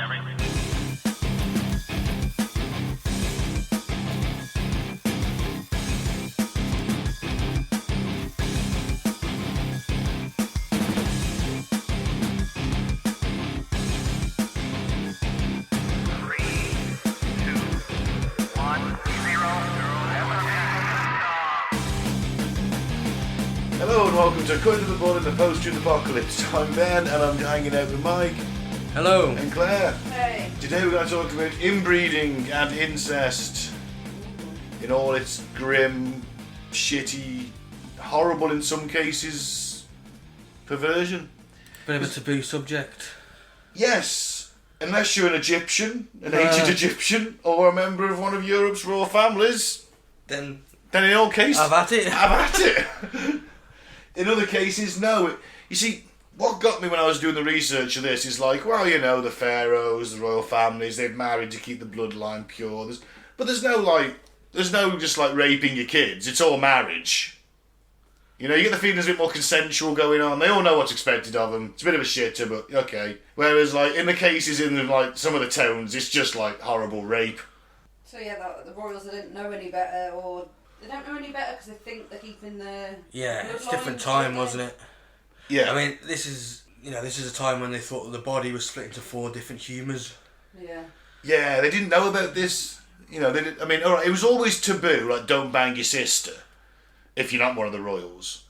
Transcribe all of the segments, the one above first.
Hello and welcome to Cutting to the Bud in the Post-Truth Apocalypse. I'm Ben and I'm hanging out with Mike. Hello. And Claire. Hey. Today we're going to talk about inbreeding and incest in all its grim, shitty, horrible in some cases, perversion. Bit of a taboo subject. Yes, unless you're an Egyptian, an ancient Egyptian, or a member of one of Europe's royal families, Then in all cases... I've at it. Have at it. In other cases, no. You see, what got me when I was doing the research of this is like, well, you know, the pharaohs, the royal families, they've married to keep the bloodline pure. There's no just like raping your kids. It's all marriage. You know, you get the feeling there's a bit more consensual going on. They all know what's expected of them. It's a bit of a shitter, but okay. Whereas, like, in the cases in like some of the towns, it's just like horrible rape. So yeah, the royals, they didn't know any better, or they don't know any better because they think they're keeping their... Yeah, it's a different time, wasn't it? Yeah. I mean, this is a time when they thought that the body was split into 4 different humours. Yeah. Yeah, they didn't know about this. You know, they didn't, I mean, alright, it was always taboo, like, don't bang your sister if you're not one of the royals.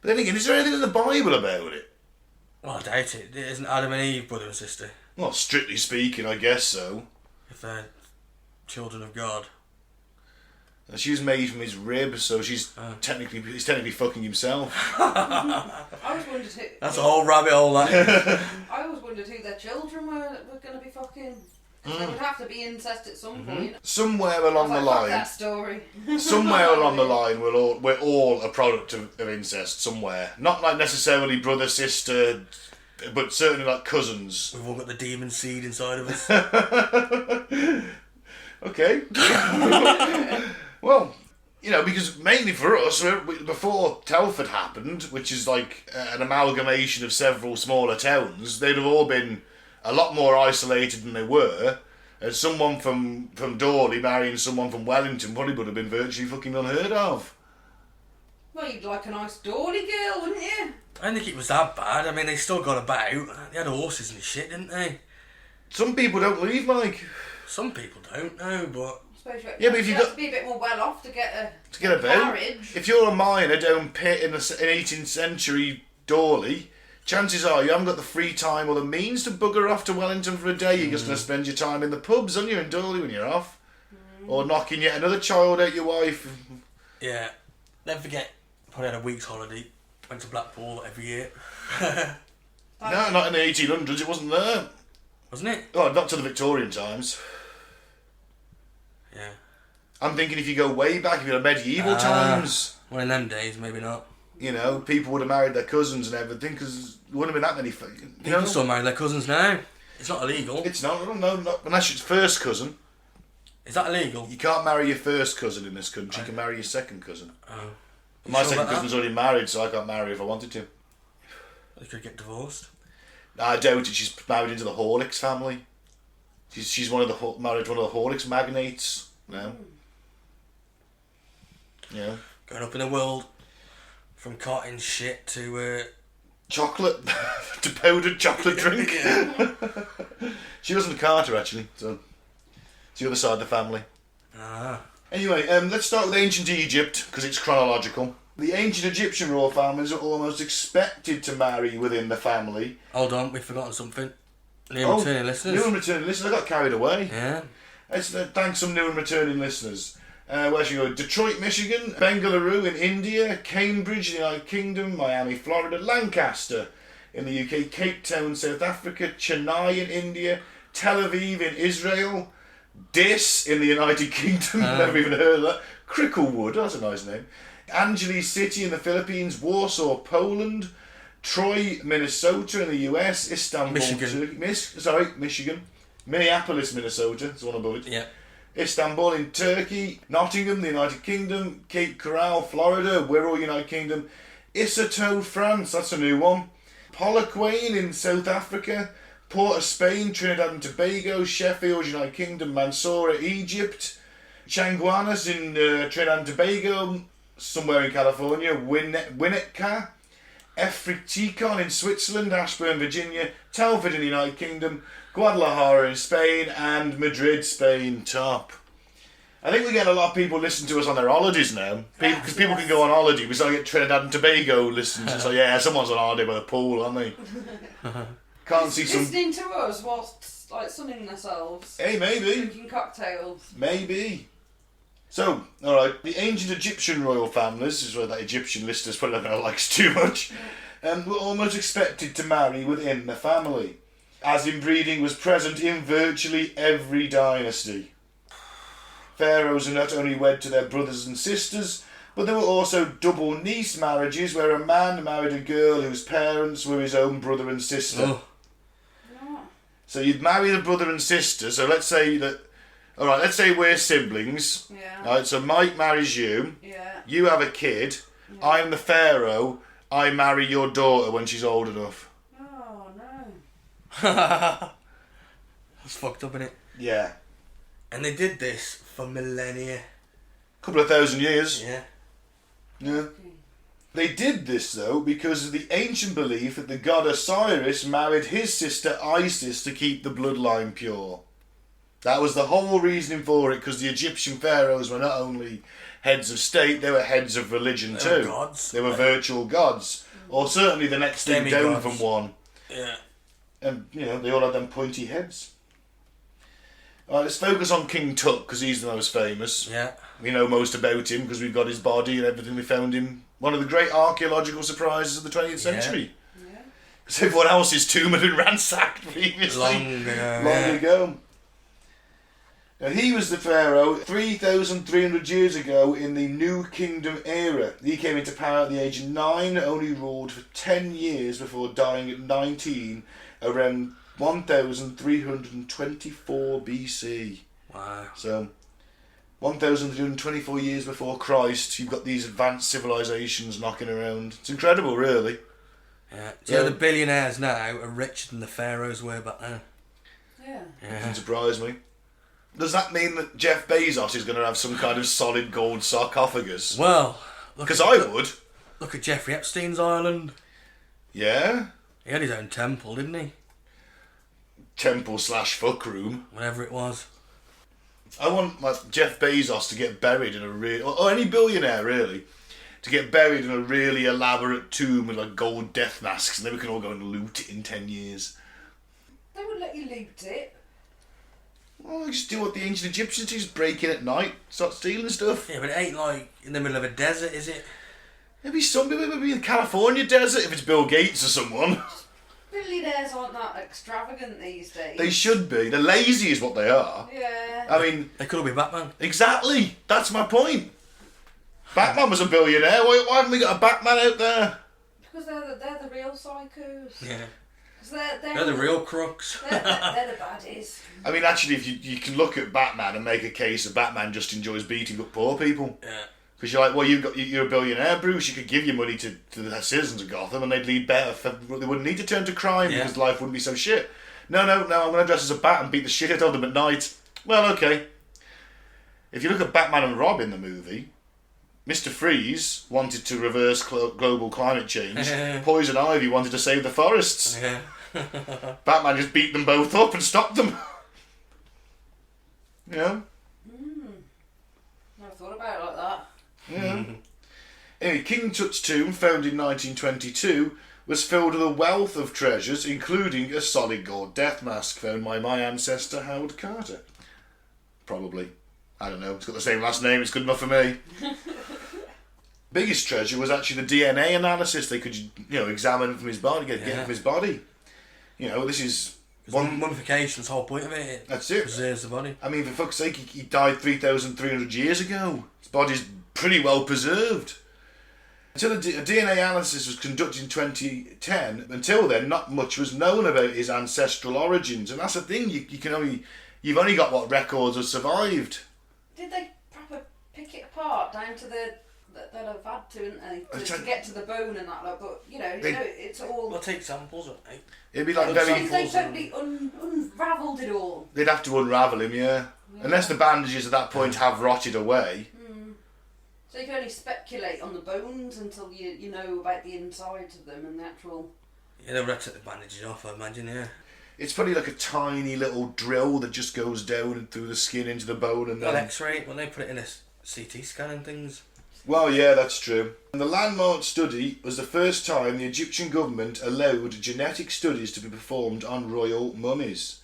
But then again, is there anything in the Bible about it? Well, I doubt it. Isn't Adam and Eve brother and sister? Well, strictly speaking, I guess so. If they're children of God. And she was made from his rib, so he's technically fucking himself. I always wondered who... That's a whole rabbit hole, that is. I always wondered who their children were going to be fucking... Because they would have to be incest at some point. Somewhere along the Fuck line, that story. somewhere along the line, we're all a product of incest. Somewhere, not like necessarily brother sister, but certainly like cousins. We've all got the demon seed inside of us. Okay. Well, you know, because mainly for us, before Telford happened, which is like an amalgamation of several smaller towns, they'd have all been a lot more isolated than they were. And someone from Dawley marrying someone from Wellington probably would have been virtually fucking unheard of. Well, you'd like a nice Dawley girl, wouldn't you? I don't think it was that bad. I mean, they still got about. They had horses and shit, didn't they? Some people don't leave, Mike. Some people don't know, but... Yeah, but if you have to be a bit more well off to get a marriage. If you're a miner down pit in 18th century Dawley, chances are you haven't got the free time or the means to bugger off to Wellington for a day. You're just going to spend your time in the pubs, aren't you, in Dawley when you're off? Or knocking yet another child out your wife. Yeah. Never forget, probably had a week's holiday. Went to Blackpool every year. No, not in the 1800s. It wasn't there. Wasn't it? Oh, not to the Victorian times. Yeah. I'm thinking if you go way back, if you're medieval times. Well, in them days, maybe not. You know, people would have married their cousins and everything because there wouldn't have been that many. People still marry their cousins now. It's not illegal. It's not, not unless it's first cousin. Is that illegal? You can't marry your first cousin in this country. You can marry your second cousin. Oh. My second cousin's already married, so I can't marry if I wanted to. They could get divorced. I doubt it. She's married into the Horlicks family. She's married one of the Horlicks magnates now. Yeah. Going up in the world from carting shit to chocolate, to powdered chocolate drink. She wasn't a carter actually, so it's the other side of the family. Anyway, let's start with ancient Egypt because it's chronological. The ancient Egyptian royal families are almost expected to marry within the family. Hold on, we've forgotten something. New and returning listeners. New and returning listeners. I got carried away. Yeah. Let's thank some new and returning listeners. Where should we go? Detroit, Michigan, Bengaluru in India, Cambridge in the United Kingdom, Miami, Florida, Lancaster in the UK, Cape Town, South Africa, Chennai in India, Tel Aviv in Israel, Dis in the United Kingdom, never even heard of that, Cricklewood, that's a nice name, Angeles City in the Philippines, Warsaw, Poland, Troy, Minnesota in the US, Istanbul, Michigan. Michigan, Minneapolis, Minnesota, it's one above it. Yeah. Istanbul in Turkey, Nottingham, the United Kingdom, Cape Coral, Florida, Wirral, United Kingdom, Isato, France, that's a new one, Polokwane in South Africa, Port of Spain, Trinidad and Tobago, Sheffield, United Kingdom, Mansoura, Egypt, Changuanas in Trinidad and Tobago, somewhere in California, Winnetka, Efriticon in Switzerland, Ashburn, Virginia, Telford in the United Kingdom, Guadalajara in Spain, and Madrid, Spain, top. I think we get a lot of people listen to us on their holidays now, because people can go on holiday. We start to get Trinidad and Tobago listens. It's like, yeah, someone's on holiday by the pool, aren't they? Can't see some... Listening to us whilst, like, sunning themselves. Hey, maybe. Drinking cocktails. Maybe. So, alright, the ancient Egyptian royal families, this is where that Egyptian list is probably not likes too much, were almost expected to marry within the family, as inbreeding was present in virtually every dynasty. Pharaohs were not only wed to their brothers and sisters, but there were also double niece marriages where a man married a girl whose parents were his own brother and sister. Oh. Yeah. So you'd marry the brother and sister, so let's say that... Alright, let's say we're siblings. Yeah. Alright, so Mike marries you. Yeah. You have a kid. Yeah. I'm the pharaoh. I marry your daughter when she's old enough. Oh, no. That's fucked up, innit? Yeah. And they did this for millennia. Couple of thousand years. Yeah. Yeah. They did this, though, because of the ancient belief that the god Osiris married his sister Isis to keep the bloodline pure. That was the whole reasoning for it, because the Egyptian pharaohs were not only heads of state, they were heads of religion too. They were gods. They were virtual gods. Or certainly the next thing down Demigods. from one. Yeah. And, you know, they all had them pointy heads. Alright, let's focus on King Tut, because he's the most famous. Yeah. We know most about him, because we've got his body and everything. We found him. One of the great archaeological surprises of the 20th century. Yeah. Because everyone else's tomb had been ransacked previously. Long ago. Now, he was the pharaoh 3,300 years ago in the New Kingdom era. He came into power at the age of 9, only ruled for 10 years before dying at 19 around 1,324 BC. Wow. So, 1,324 years before Christ, you've got these advanced civilizations knocking around. It's incredible, really. Yeah. So the billionaires now are richer than the pharaohs were back then. Yeah. Doesn't surprise me. Does that mean that Jeff Bezos is going to have some kind of solid gold sarcophagus? Well, Because I would. Look at Jeffrey Epstein's island. Yeah? He had his own temple, didn't he? Temple/fuck room. Whatever it was. I want Jeff Bezos to get buried in a or any billionaire really, to get buried in a really elaborate tomb with like gold death masks, and then we can all go and loot it in 10 years. They would let you loot it. Well, just do what the ancient Egyptians do, just break in at night, start stealing stuff. Yeah, but it ain't like in the middle of a desert, is it? Maybe some people, maybe in the California desert if it's Bill Gates or someone. Billionaires aren't that extravagant these days. They should be. They're lazy is what they are. Yeah. I mean... They could all be Batman. Exactly! That's my point. Batman was a billionaire. Why haven't we got a Batman out there? Because they're the real psychos. Yeah. They're the real crooks. They're the baddies. I mean, actually, if you can look at Batman and make a case that Batman just enjoys beating up poor people. Yeah. Because you're like, well, you're a billionaire, Bruce. You could give your money to the citizens of Gotham, and they'd lead better. They wouldn't need to turn to crime because life wouldn't be so shit. No. I'm going to dress as a bat and beat the shit out of them at night. Well, okay. If you look at Batman and Robin, the movie, Mr. Freeze wanted to reverse global climate change. Poison Ivy wanted to save the forests. Yeah. Batman just beat them both up and stopped them. You know? Never thought about it like that. Yeah. Anyway, King Tut's tomb, found in 1922, was filled with a wealth of treasures, including a solid gold death mask found by my ancestor Howard Carter. Probably. I don't know. It's got the same last name. It's good enough for me. Biggest treasure was actually the DNA analysis. They could, examine from his body, get from his body. This is mummification's the whole point of it. That's it. Preserves the body. I mean, for fuck's sake, he died 3,300 years ago. His body's pretty well preserved. Until a DNA analysis was conducted in 2010, until then, not much was known about his ancestral origins. And that's the thing, you've only got what records have survived. Did they proper pick it apart down to the they'd have had to, hadn't they? To get to the bone and that, like, but it's all. Well, take samples, won't they? It'd be like very. They totally unravelled it all. They'd have to unravel him, yeah. Unless the bandages at that point have rotted away. So you can only speculate on the bones until you know about the insides of them and the actual. Yeah, they would have to take the bandages off, I imagine, yeah. It's probably like a tiny little drill that just goes down and through the skin into the bone and then... An X-ray, when they put it in a CT scan and things. Well, yeah, that's true. And the landmark study was the first time the Egyptian government allowed genetic studies to be performed on royal mummies.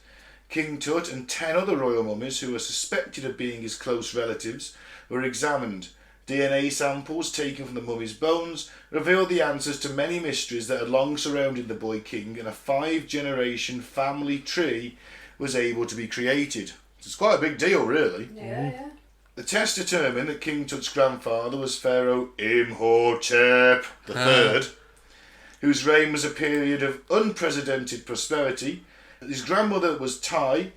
King Tut and 10 other royal mummies who were suspected of being his close relatives were examined. DNA samples taken from the mummy's bones revealed the answers to many mysteries that had long surrounded the boy king, and a 5-generation family tree was able to be created. It's quite a big deal, really. Yeah. The test determined that King Tut's grandfather was Pharaoh Imhotep III, whose reign was a period of unprecedented prosperity. His grandmother was Tai.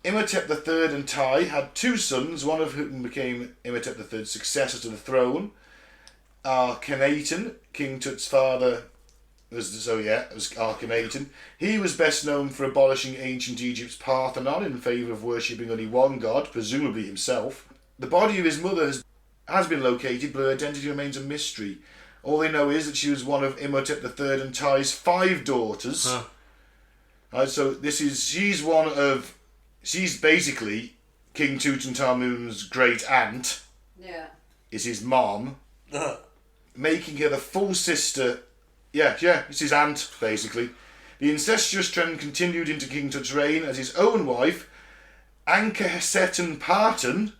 Imhotep III and Tai had 2 sons, one of whom became Imhotep III's successor to the throne. Akhenaten, King Tut's father, was Akhenaten. He was best known for abolishing ancient Egypt's Parthenon in favour of worshipping only one god, presumably himself. The body of his mother has been located, but her identity remains a mystery. All they know is that she was one of Imhotep III and Tai's 5 daughters. So she's basically King Tutankhamun's great aunt. Yeah. Is his mom. Making her the full sister. Yeah, it's his aunt, basically. The incestuous trend continued into King Tut's reign as his own wife, Ankhesetan Parton,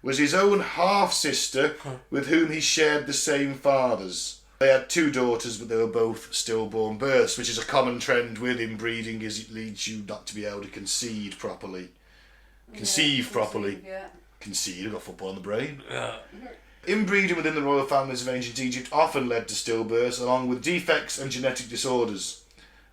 was his own half-sister with whom he shared the same fathers. They had 2 daughters, but they were both stillborn births, which is a common trend with inbreeding, as it leads you not to be able to conceive properly. Conceive properly. Yeah. Conceive, I've got football on the brain. Yeah. Inbreeding within the royal families of ancient Egypt often led to stillbirths, along with defects and genetic disorders.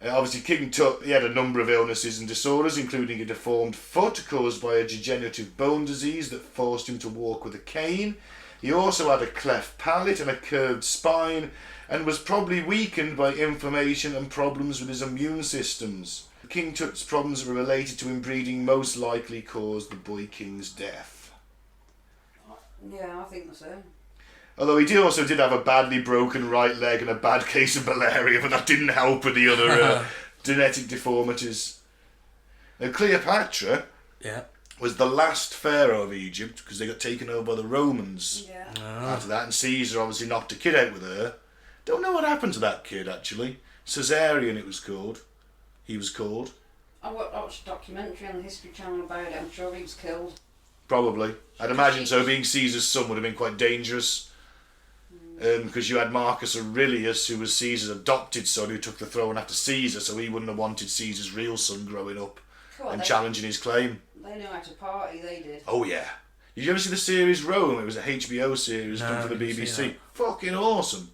Obviously, King Tut, he had a number of illnesses and disorders, including a deformed foot caused by a degenerative bone disease that forced him to walk with a cane. He also had a cleft palate and a curved spine, and was probably weakened by inflammation and problems with his immune systems. King Tut's problems that were related to inbreeding most likely caused the boy king's death. Yeah, I think so. Although he also did have a badly broken right leg and a bad case of malaria, but that didn't help with the other genetic deformities. Now, Cleopatra was the last pharaoh of Egypt because they got taken over by the Romans after that, and Caesar obviously knocked a kid out with her. Don't know what happened to that kid, actually. Caesarion, it was called. He was called. I watched a documentary on the History Channel about it. I'm sure he was killed. Probably. I'd imagine so. Being Caesar's son would have been quite dangerous. Because you had Marcus Aurelius, who was Caesar's adopted son, who took the throne after Caesar, so he wouldn't have wanted Caesar's real son growing up and challenging his claim. They know how to party, they did. Oh yeah. Did you ever see the series Rome? It was a HBO series done for the BBC. Fucking awesome.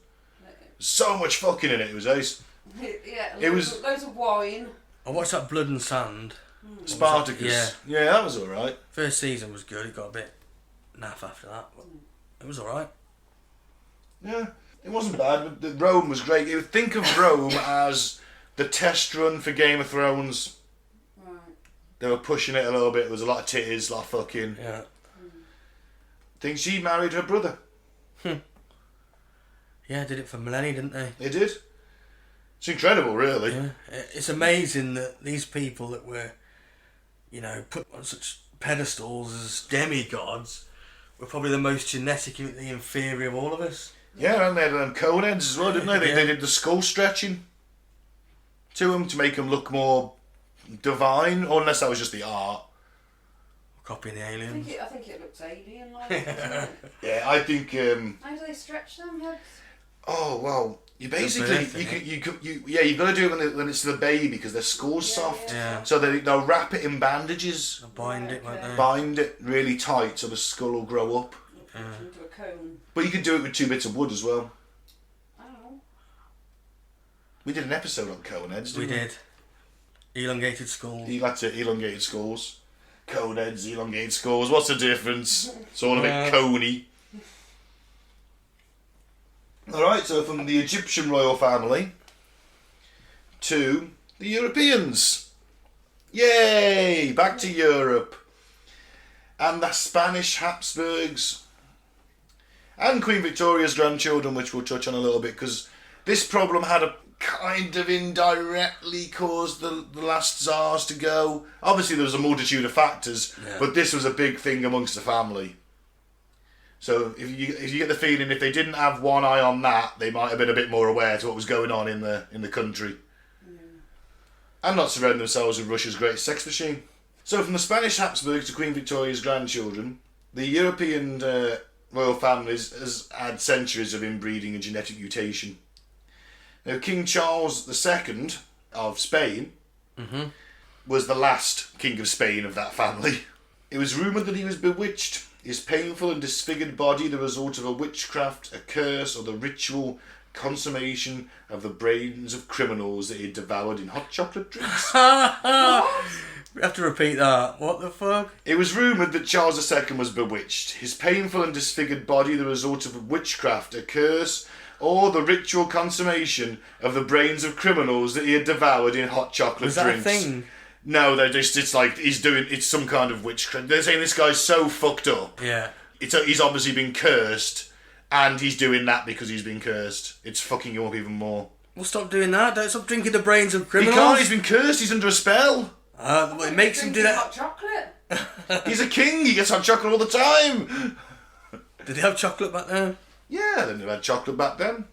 So much fucking in it. It was ace. Yeah, it was loads of wine. I watched that Blood and Sand. Spartacus. Yeah, that was alright. First season was good. It got a bit naff after that, but it was alright. Yeah, it wasn't bad, but Rome was great. You would think of Rome as the test run for Game of Thrones. Right. They were pushing it a little bit. There was a lot of titties, a lot of fucking. Yeah. I think she married her brother. Yeah, did it for millennia, didn't they? They did. It's incredible, really. Yeah. It's amazing that these people that were, put on such pedestals as demigods were probably the most genetically inferior of all of us. Yeah, and they had them cone heads as well, didn't they? They did the skull stretching to them to make them look more divine, or unless that was just the art. Copying the aliens. I think it looks alien-like, doesn't it? Yeah, I think. How do they stretch them heads? Oh well, you basically you've got to do it when it's the baby because their skull's soft. Yeah. So they'll wrap it in bandages. They'll bind it, won't they? Bind it really tight so the skull will grow up. Into a cone. But you could do it with 2 bits of wood as well. Oh. We did an episode on cone heads, didn't we? We did. Elongated skulls. That's it, elongated skulls. Cone heads, elongated skulls. What's the difference? It's all a bit coney. Alright, so from the Egyptian royal family to the Europeans. Yay! Back to Europe. And the Spanish Habsburgs. And Queen Victoria's grandchildren, which we'll touch on a little bit, because this problem had a kind of indirectly caused the last Tsars to go. Obviously there was a multitude of factors, but this was a big thing amongst the family. So if you get the feeling if they didn't have one eye on that, they might have been a bit more aware to what was going on in the country. And not surround themselves with Russia's greatest sex machine. So from the Spanish Habsburgs to Queen Victoria's grandchildren, the European royal families has had centuries of inbreeding and genetic mutation. Now, King Charles II of Spain was the last king of Spain of that family. It was rumoured that he was bewitched, his painful and disfigured body the result of a witchcraft, a curse, or the ritual consummation of the brains of criminals that he had devoured in hot chocolate drinks. We have to repeat that. What the fuck? It was rumoured that Charles II was bewitched, his painful and disfigured body the result of a witchcraft, a curse, or the ritual consummation of the brains of criminals that he had devoured in hot chocolate drinks. Was that a thing? No, they're just, it's like it's some kind of witchcraft. They're saying this guy's so fucked up. Yeah. He's obviously been cursed, and he's doing that because he's been cursed. It's fucking him up even more. Well, stop doing that. Don't stop drinking the brains of He criminals. can't, he's been cursed, he's under a spell. Well, it makes him do that. Hot chocolate. He's a king, he gets hot chocolate all the time. Did they have chocolate back then? Yeah, they never had chocolate back then.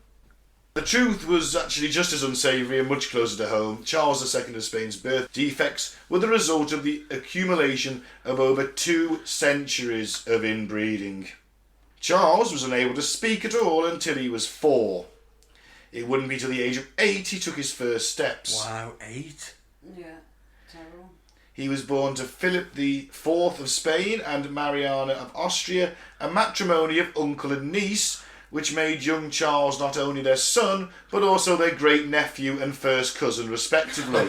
The truth was actually just as unsavoury and much closer to home. Charles II of Spain's birth defects were the result of the accumulation of over 2 centuries of inbreeding. Charles was unable to speak at all until he was 4. It wouldn't be till the age of 8 he took his first steps. Wow, 8? Yeah, terrible. He was born to Philip IV of Spain and Mariana of Austria, a matrimony of uncle and niece, which made young Charles not only their son, but also their great-nephew and first cousin, respectively.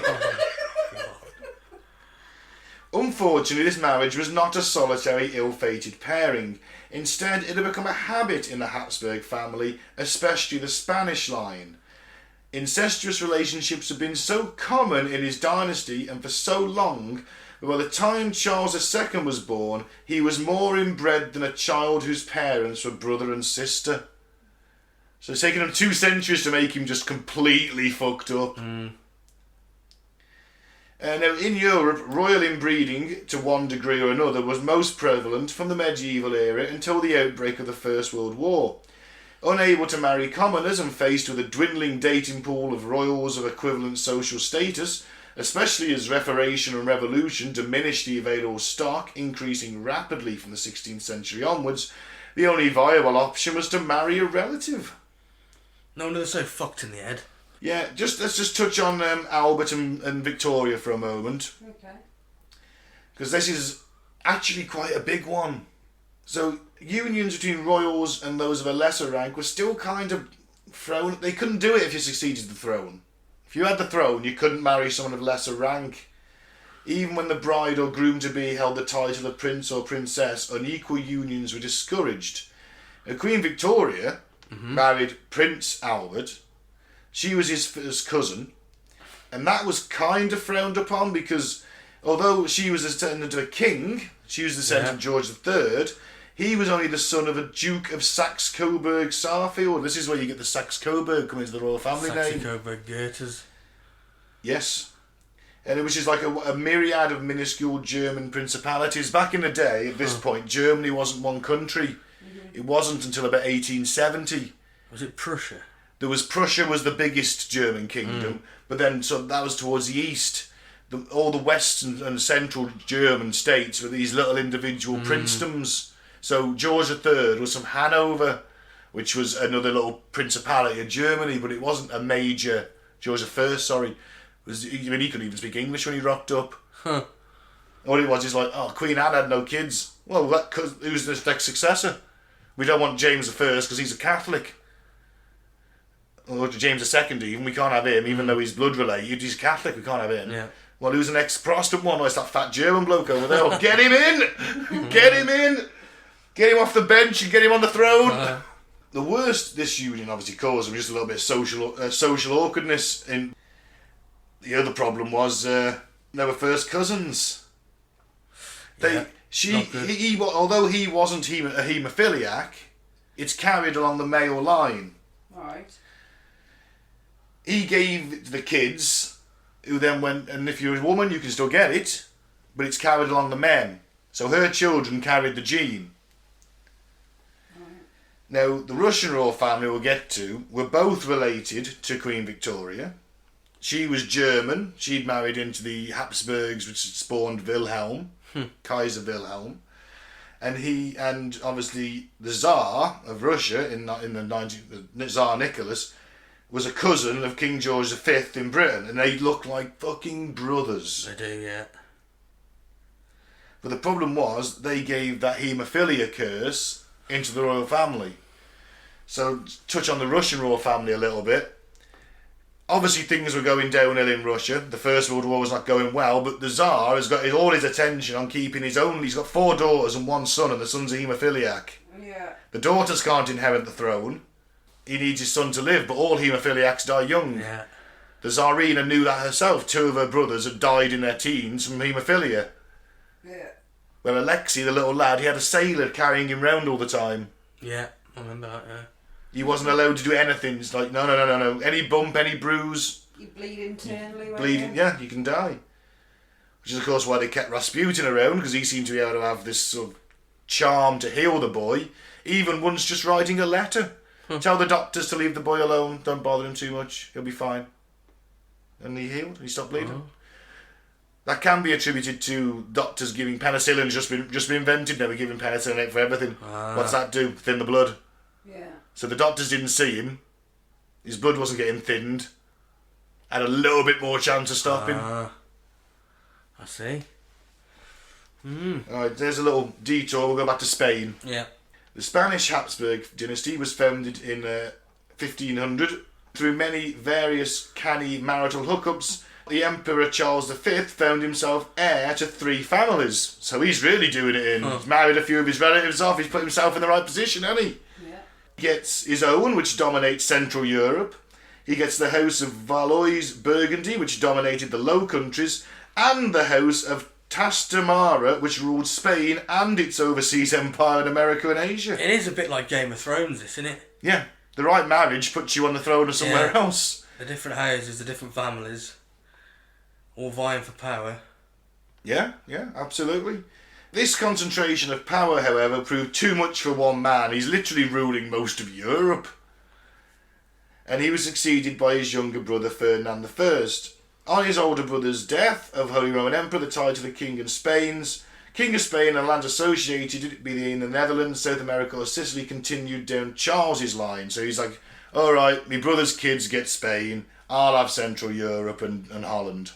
Unfortunately, this marriage was not a solitary, ill-fated pairing. Instead, it had become a habit in the Habsburg family, especially the Spanish line. Incestuous relationships had been so common in his dynasty and for so long that by the time Charles II was born, he was more inbred than a child whose parents were brother and sister. So it's taken him 2 centuries to make him just completely fucked up. Now, in Europe, royal inbreeding, to one degree or another, was most prevalent from the medieval era until the outbreak of the First World War. Unable to marry commoners and faced with a dwindling dating pool of royals of equivalent social status, especially as Reformation and Revolution diminished the available stock, increasing rapidly from the 16th century onwards, the only viable option was to marry a relative. No wonder they're so fucked in the head. Yeah, let's just touch on Albert and Victoria for a moment. Okay. Because this is actually quite a big one. So, unions between royals and those of a lesser rank were still kind of thrown. They couldn't do it if you succeeded the throne. If you had the throne, you couldn't marry someone of lesser rank. Even when the bride or groom-to-be held the title of prince or princess, unequal unions were discouraged. Queen Victoria married Prince Albert. She was his first cousin, and that was kind of frowned upon because although she was descendant of a king, she was the descendant of George III, he was only the son of a Duke of Saxe-Coburg-Saalfeld. This is where you get the Saxe-Coburg coming into the royal family name. Saxe-Coburg-Goethers. Yes. And it was just like a myriad of minuscule German principalities. Back in the day, at this point, Germany wasn't one country. It wasn't until about 1870. Was it Prussia? Prussia was the biggest German kingdom, but then so that was towards the east. All the western and central German states were these little individual princedoms. So George III was from Hanover, which was another little principality of Germany, but it wasn't a major. George I, sorry, he couldn't even speak English when he rocked up. All it was is like, oh, Queen Anne had no kids. Well, who's the next successor? We don't want James I because he's a Catholic. Or James II even, we can't have him, even though he's blood related, he's Catholic, we can't have him. Yeah. Well, who's the next Protestant one? Oh, it's that fat German bloke over there. Oh, get him in! Get him in! Get him off the bench and get him on the throne! the worst this union obviously caused was just a little bit of social awkwardness. And the other problem was they were first cousins. Although he wasn't a haemophiliac, it's carried along the male line. Right. He gave it to the kids, who then went, and if you're a woman, you can still get it, but it's carried along the men. So her children carried the gene. Right. Now, the Russian royal family we'll get to were both related to Queen Victoria. She was German. She'd married into the Habsburgs, which had spawned Wilhelm, Kaiser Wilhelm. And obviously the Tsar of Russia the Tsar Nicholas was a cousin of King George V in Britain, and they look like fucking brothers. They do, yeah. But the problem was they gave that haemophilia curse into the royal family. So touch on the Russian royal family a little bit. Obviously things were going downhill in Russia. The First World War was not going well, but the Tsar has got all his attention on keeping he's got 4 daughters and 1 son, and the son's a haemophiliac. Yeah. The daughters can't inherit the throne. He needs his son to live, but all haemophiliacs die young. Yeah. The Tsarina knew that herself. 2 of her brothers had died in their teens from haemophilia. Yeah. Well, Alexei, the little lad, he had a sailor carrying him round all the time. Yeah, I remember that, yeah. He wasn't allowed to do anything. It's like, no. Any bump, any bruise. You bleed internally. Bleeding, yeah, you can die. Which is, of course, why they kept Rasputin around, because he seemed to be able to have this sort of charm to heal the boy. Even once just writing a letter. Tell the doctors to leave the boy alone. Don't bother him too much. He'll be fine. And he healed. He stopped bleeding. That can be attributed to doctors giving penicillin. Just been invented. Now we're giving penicillin for everything. What's that do? Thin the blood. Yeah. So the doctors didn't see him. His blood wasn't getting thinned. Had a little bit more chance of stopping. I see. Alright, there's a little detour. We'll go back to Spain. Yeah. The Spanish Habsburg dynasty was founded in 1500. Through many various canny marital hookups, the Emperor Charles V found himself heir to 3 families. So he's really doing it in. He's married a few of his relatives off. He's put himself in the right position, hasn't he? Yeah. He gets his own, which dominates Central Europe. He gets the House of Valois Burgundy, which dominated the Low Countries, and the House of Trastamara, which ruled Spain and its overseas empire in America and Asia. It is a bit like Game of Thrones, this, isn't it? Yeah. The right marriage puts you on the throne of somewhere else. The different houses, the different families, all vying for power. Yeah, absolutely. This concentration of power, however, proved too much for one man. He's literally ruling most of Europe. And he was succeeded by his younger brother Ferdinand I. On his older brother's death of Holy Roman Emperor, the title of King of Spain and lands associated, be they in the Netherlands, South America or Sicily, continued down Charles's line. So he's like, alright, my brother's kids get Spain, I'll have Central Europe and Holland.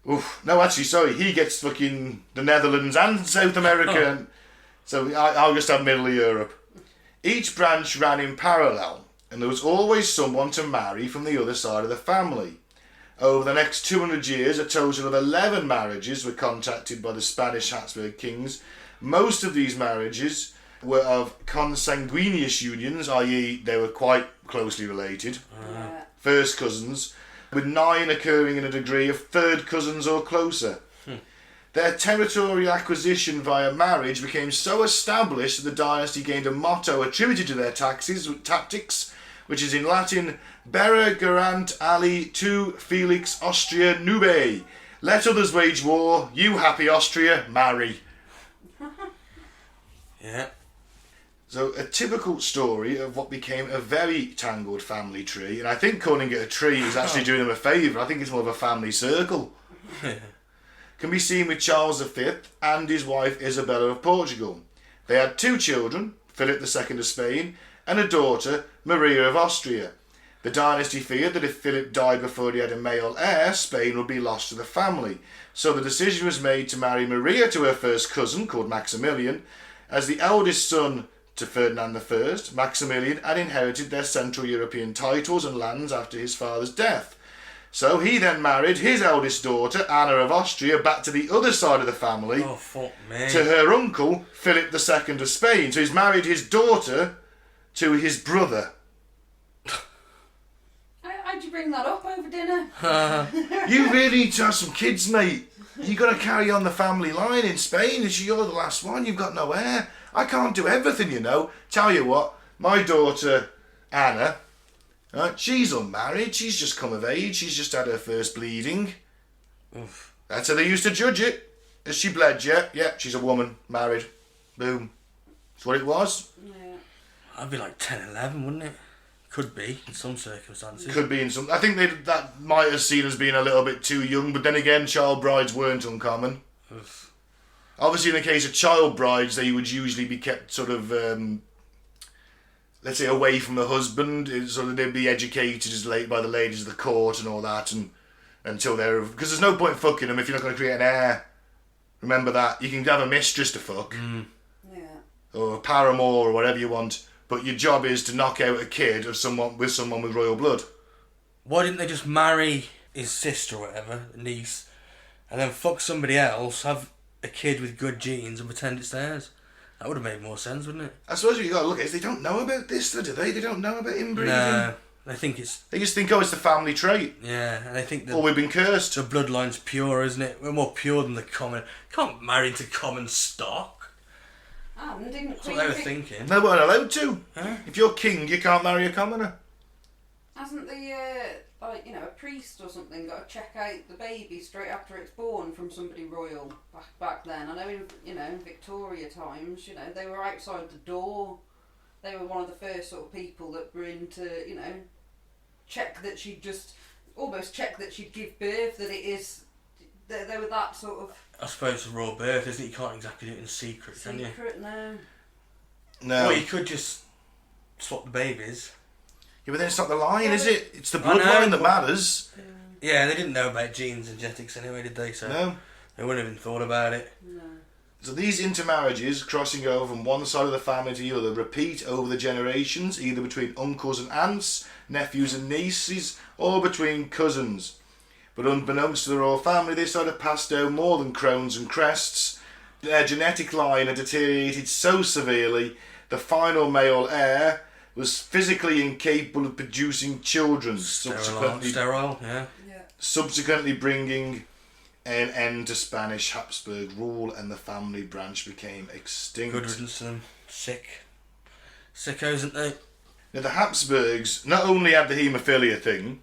Oof, no, actually, sorry, he gets fucking the Netherlands and South America, and so I'll just have Middle Europe. Each branch ran in parallel, and there was always someone to marry from the other side of the family. Over the next 200 years, a total of 11 marriages were contracted by the Spanish Habsburg kings. Most of these marriages were of consanguineous unions, i.e. they were quite closely related, first cousins, with 9 occurring in a degree of third cousins or closer. Their territorial acquisition via marriage became so established that the dynasty gained a motto attributed to their tactics, which is in Latin, Bere gerant ali tu Felix Austria nube. Let others wage war, you happy Austria, marry. Yeah. So a typical story of what became a very tangled family tree, and I think calling it a tree is actually doing them a favour. I think it's more of a family circle. Can be seen with Charles V and his wife Isabella of Portugal. They had 2 children, Philip II of Spain, and a daughter, Maria of Austria. The dynasty feared that if Philip died before he had a male heir, Spain would be lost to the family. So the decision was made to marry Maria to her first cousin, called Maximilian. As the eldest son to Ferdinand I, Maximilian had inherited their Central European titles and lands after his father's death. So he then married his eldest daughter, Anna of Austria, back to the other side of the family. Oh, fuck me. To her uncle, Philip II of Spain. So he's married his daughter to his brother. How'd you bring that up over dinner? You really need to have some kids, mate. You got to carry on the family line in Spain. As you're the last one, you've got no heir. I can't do everything, you know. Tell you what, my daughter, Anna, right, she's unmarried. She's just come of age. She's just had her first bleeding. Oof. That's how they used to judge it. Has she bled yet? Yeah, she's a woman, married. Boom. That's what it was. Yeah. I'd be like 10, 11, wouldn't it? Could be, in some circumstances. Could be in some... I think that might have seen as being a little bit too young, but then again, child brides weren't uncommon. Oof. Obviously, in the case of child brides, they would usually be kept sort of, let's say, away from the husband, so that they'd be educated by the ladies of the court and all that, and until they're... Because there's no point fucking them if you're not going to create an heir. Remember that. You can have a mistress to fuck. Yeah. Or a paramour, or whatever you want. But your job is to knock out a kid of someone with royal blood. Why didn't they just marry his sister or whatever, niece, and then fuck somebody else, have a kid with good genes and pretend it's theirs? That would have made more sense, wouldn't it? I suppose what you got to look at is they don't know about this, do they? They don't know about inbreeding. No, they think it's... They just think, oh, it's the family trait. Yeah, and they think that... Or we've been cursed. The bloodline's pure, isn't it? We're more pure than the common... Can't marry into common stock. And didn't That's what they were thinking. They weren't allowed to. Huh? If you're king, you can't marry a commoner. Hasn't the, a priest or something got to check out the baby straight after it's born from somebody royal back then? I know in Victoria times, they were outside the door. They were one of the first sort of people that were into, check that she'd give birth, that it is, that they were that sort of... I suppose a raw birth, isn't it? You can't exactly do it in secret, can you? Secret, no. No. Well, you could just swap the babies. Yeah, but then it's not the line, Yeah, is it? It's the I know, bloodline that but- matters. Yeah, they didn't know about genes and genetics anyway, did they? So No. they wouldn't have even thought about it. No. So these intermarriages, crossing over from one side of the family to the other, repeat over the generations, either between uncles and aunts, nephews and nieces, or between cousins. But unbeknownst to the royal family, they sort of passed down more than crowns and crests. Their genetic line had deteriorated so severely, the final male heir was physically incapable of producing children, Sterile, yeah. subsequently bringing an end to Spanish Habsburg rule, and the family branch became extinct. Good riddance to them. Sick. Sickos, isn't they? Now the Habsburgs not only had the haemophilia thing,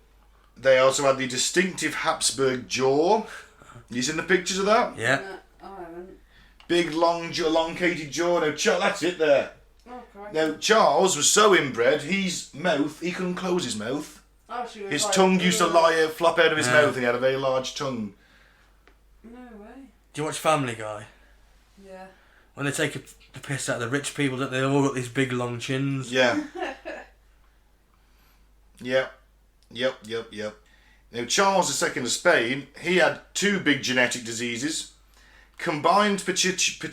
they also had the distinctive Habsburg jaw. You seen the pictures of that? Yeah. No, I haven't. Big, long, elongated jaw. Now, that's it there. Oh, correct. Now, Charles was so inbred, his mouth, he couldn't close his mouth. Oh, she was His like, tongue used to flop out of his Yeah. mouth, and he had a very large tongue. No way. Do you watch Family Guy? Yeah. When they take the piss out of the rich people, don't they? They've all got these big long chins. Yeah. Yep. Now, Charles II of Spain, he had two big genetic diseases. Combined pituitary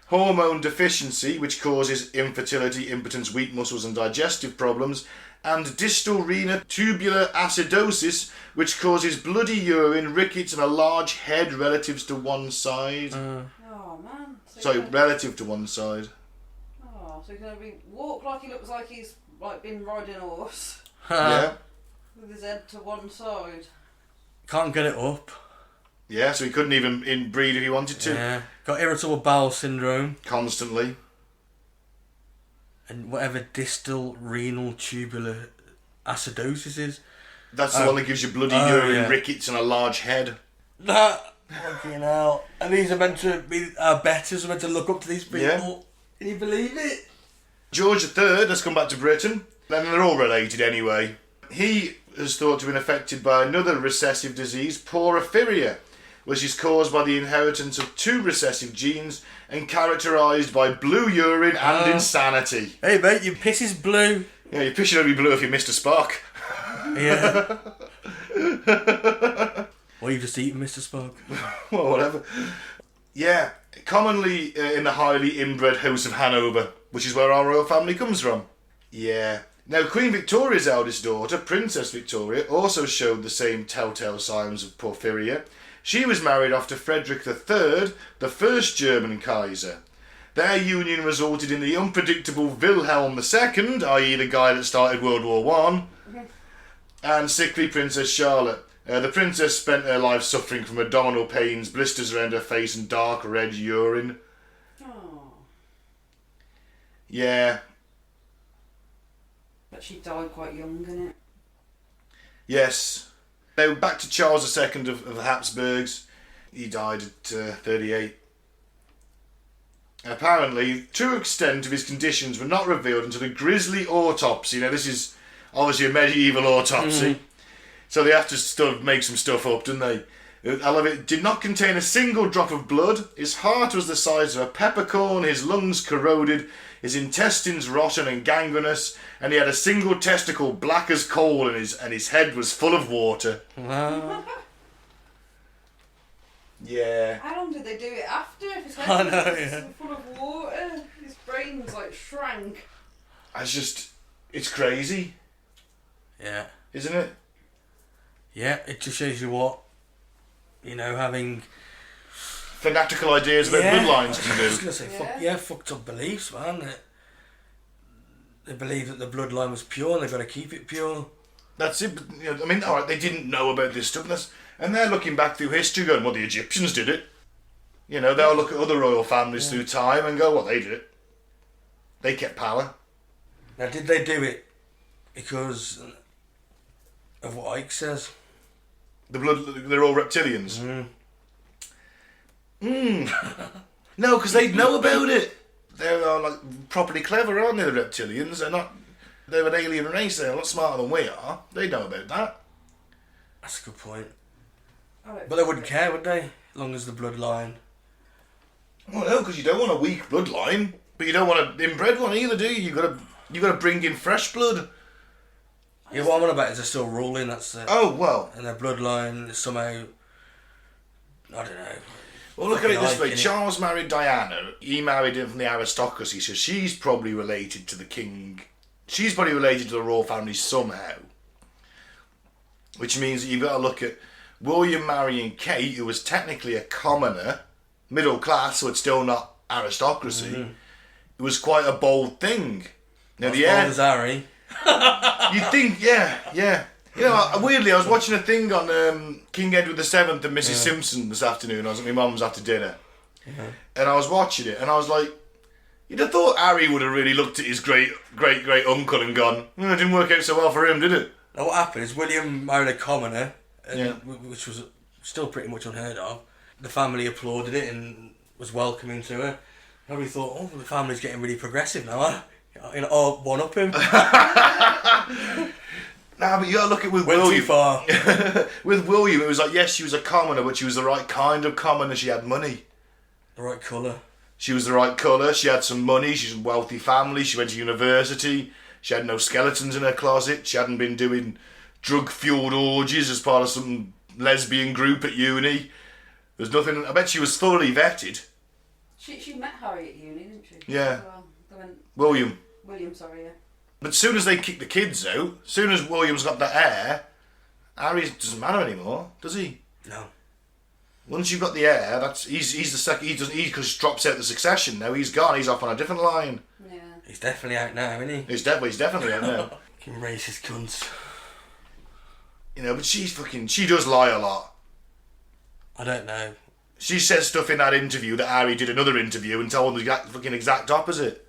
hormone deficiency, which causes infertility, impotence, weak muscles and digestive problems, and distal renal tubular acidosis, which causes bloody urine, rickets and a large head relative to one side. Oh, man. Relative to one side. Oh, so he's going to walk like he looks like he's been riding a horse Yeah. with his head to one side. Can't get it up. Yeah, so he couldn't even inbreed if he wanted to. Yeah. Got irritable bowel syndrome. Constantly. And whatever distal renal tubular acidosis is. That's the one that gives you bloody urine, yeah. rickets and a large head. That fucking hell. And these are meant to be our betters, are meant to look up to these people. Yeah. Can you believe it? George III has come back to Britain. Then they're all related anyway. He is thought to have been affected by another recessive disease, porphyria, which is caused by the inheritance of two recessive genes and characterised by blue urine and insanity. Hey mate, your piss is blue. Yeah, your piss should only be blue if you're Mr. Spock. Yeah. Well, you've just eaten Mr. Spock. Well, whatever. Yeah, commonly in the highly inbred House of Hanover, which is where our royal family comes from. Yeah. Now, Queen Victoria's eldest daughter, Princess Victoria, also showed the same telltale signs of porphyria. She was married off to Frederick III, the first German Kaiser. Their union resulted in the unpredictable Wilhelm II, i.e. the guy that started World War One, and sickly Princess Charlotte. The princess spent her life suffering from abdominal pains, blisters around her face, and dark red urine. Oh. Yeah. But she died quite young, innit? Yes. Now back to Charles II of the Habsburgs. He died at 38. Apparently, the true extent of his conditions were not revealed until a grisly autopsy. Now this is obviously a medieval autopsy. So they have to make some stuff up, don't they? I love it. Did not contain a single drop of blood. His heart was the size of a peppercorn. His lungs corroded. His intestines rotten and gangrenous. And he had a single testicle black as coal, and his head was full of water. Wow. Yeah. How long did they do it after? If his I head know, was yeah. full of water, his brain's like shrank. It's crazy, Yeah. isn't it? Yeah, it just shows you what, having... Fanatical ideas about bloodlines can I was do. going to say, fucked up beliefs, man. They believe that the bloodline was pure and they've got to keep it pure. That's it. I mean, alright, they didn't know about this stuff, and they're looking back through history going, well, the Egyptians did it. They'll look at other royal families through time and go, well, they did it. They kept power. Now, did they do it because of what Ike says? They're all reptilians. No, because they know about it. They're properly clever, aren't they, the reptilians? They're an alien race, they're a lot smarter than we are. They know about that. That's a good point. But But they wouldn't care, would they? As long as the bloodline... Well, no, because you don't want a weak bloodline, but you don't want an inbred one either, do you? You got to bring in fresh blood. Yeah, what I'm on about is they're still ruling, that's it. Oh, well. And their bloodline is somehow... I don't know. Well, look at it this Ike, way. innit? Charles married Diana. He married in from the aristocracy, so she's probably related to the king. She's probably related to the royal family somehow. Which means that you've got to look at William marrying Kate, who was technically a commoner, middle class, so it's still not aristocracy. It was quite a bold thing. Now, As bold as Harry. you'd think, yeah. Weirdly, I was watching a thing on King Edward VII and Mrs. Simpson this afternoon. I was at my mum's after dinner. And I was watching it, and I was like, you'd have thought Harry would have really looked at his great uncle and gone, it didn't work out so well for him, did it? Now what happened is William married a commoner, Yeah. which was still pretty much unheard of. The family applauded it and was welcoming to her. Harry thought, the family's getting really progressive now, huh? One up him. Nah, but you gotta look at with Went William. too far. With William, it was like, yes, she was a commoner, but she was the right kind of commoner. She had money. The right colour. She was the right colour. She had some money. She's a wealthy family. She went to university. She had no skeletons in her closet. She hadn't been doing drug-fueled orgies as part of some lesbian group at uni. There's nothing. I bet she was thoroughly vetted. She met Harry at uni, didn't she? Yeah. Well, they went... William, sorry, yeah. But as soon as they kick the kids out, as soon as William's got the heir, Harry doesn't matter anymore, does he? No. Once you've got the heir, he's the second. He just drops out the succession. Now he's gone. He's off on a different line. Yeah. He's definitely out now, isn't he? He's definitely out now. Fucking racist cunts. But she does lie a lot. I don't know. She says stuff in that interview that Harry did another interview and told him the exact opposite.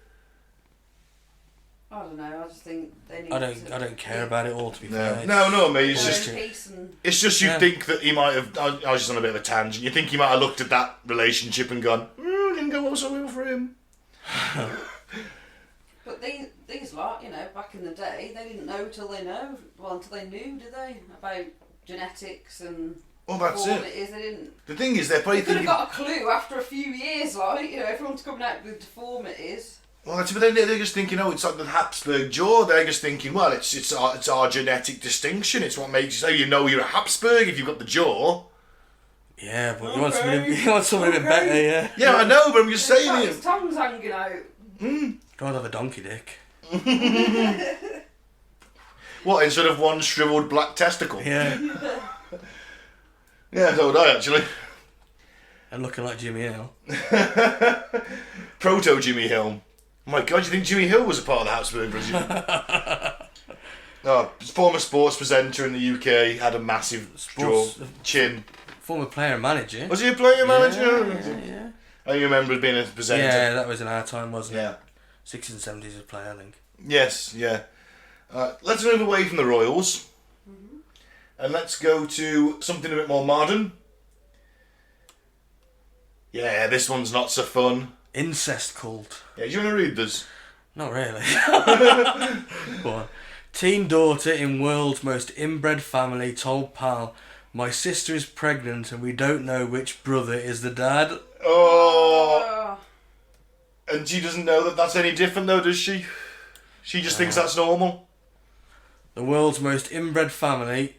I don't know. I just think they need. I don't care about it all, to be fair. No, mate. It's just you think that he might have. I was just on a bit of a tangent. You think he might have looked at that relationship and gone, didn't go so well for him. But these lot, back in the day, they didn't know until they knew, did they? About genetics and. Well, that's it. They didn't. The thing is, they're probably They could thinking. have got a clue after a few years, everyone's coming out with deformities. Well, but they're just thinking, it's like the Habsburg jaw. They're just thinking, well, it's our genetic distinction. It's what makes you you're a Habsburg if you've got the jaw. Yeah, but you want something a bit better, yeah. Yeah, I know, but I'm just saying His tongue's hanging out. God have a donkey dick. What, instead of one shrivelled black testicle? Yeah. Yeah, so would I, actually. And looking like Jimmy Hill. Proto Jimmy Hill. My God, do you think Jimmy Hill was a part of the Habsburg regime? No, former sports presenter in the UK, had a massive chin. Former player and manager. Was he a player manager? Yeah. I remember being a presenter. Yeah, that was in our time, wasn't Yeah. it? 60s and 70s as a player, I think. Yes, yeah. Let's move away from the royals. And let's go to something a bit more modern. Yeah, this one's not so fun. Incest cult. Yeah, do you want to read this? Not really. Go on. Teen daughter in world's most inbred family told pal, "My sister is pregnant and we don't know which brother is the dad." Oh. And she doesn't know that that's any different though, does she? She just thinks that's normal. The world's most inbred family,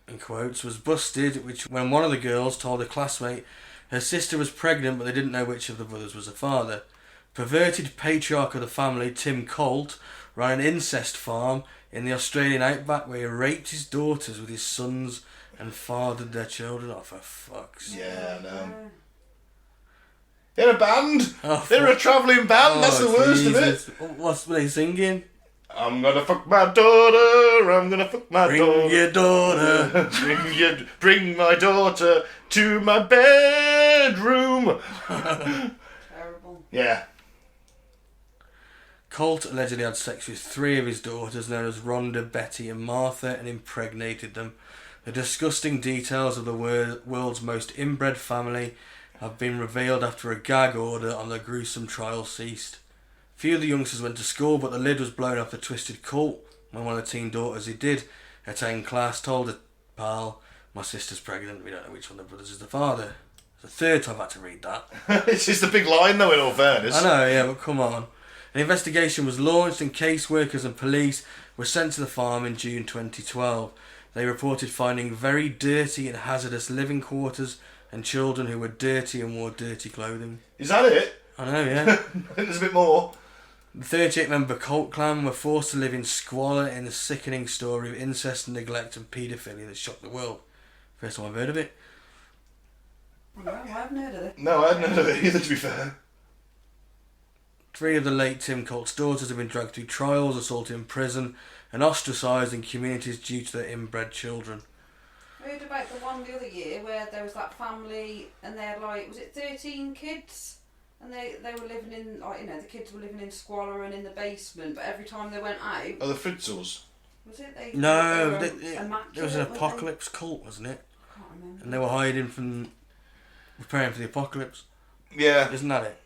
in quotes, was busted when one of the girls told a classmate her sister was pregnant but they didn't know which of the brothers was the father. Perverted patriarch of the family, Tim Colt, ran an incest farm in the Australian outback where he raped his daughters with his sons and fathered their children. Oh, for fuck's sake. Yeah, I know. They're a band. Oh, They're a travelling band. That's the worst of it. What were they singing? I'm gonna fuck my daughter. I'm gonna fuck my daughter. Bring your daughter. Bring my daughter to my bedroom. Terrible. Yeah. Colt allegedly had sex with 3 of his daughters, known as Rhonda, Betty and Martha, and impregnated them. The disgusting details of the world's most inbred family have been revealed after a gag order on the gruesome trial ceased. Few of the youngsters went to school, but the lid was blown off the twisted cult when one of the teen daughters who did attend class told her pal, "My sister's pregnant, we don't know which one of the brothers is the father." It's the third time I've had to read that. It's just a big line though, in all fairness. I know, yeah, but come on. An investigation was launched and caseworkers and police were sent to the farm in June 2012. They reported finding very dirty and hazardous living quarters and children who were dirty and wore dirty clothing. Is that it? I know, yeah. I think there's a bit more. The 38-member cult clan were forced to live in squalor in the sickening story of incest, neglect and paedophilia that shocked the world. First time I've heard of it. No, I haven't heard of it. No, I hadn't heard of it either, to be fair. 3 of the late Tim Colt's daughters have been dragged through trials, assaulted in prison and ostracised in communities due to their inbred children. I heard about the one the other year where there was that family and they had was it 13 kids? And they were living in, the kids were living in squalor and in the basement, but every time they went out... Oh, the Fritzels? Was it? They No, were there was an apocalypse cult, wasn't it? I can't remember. And they were hiding from, preparing for the apocalypse. Yeah. Isn't that it?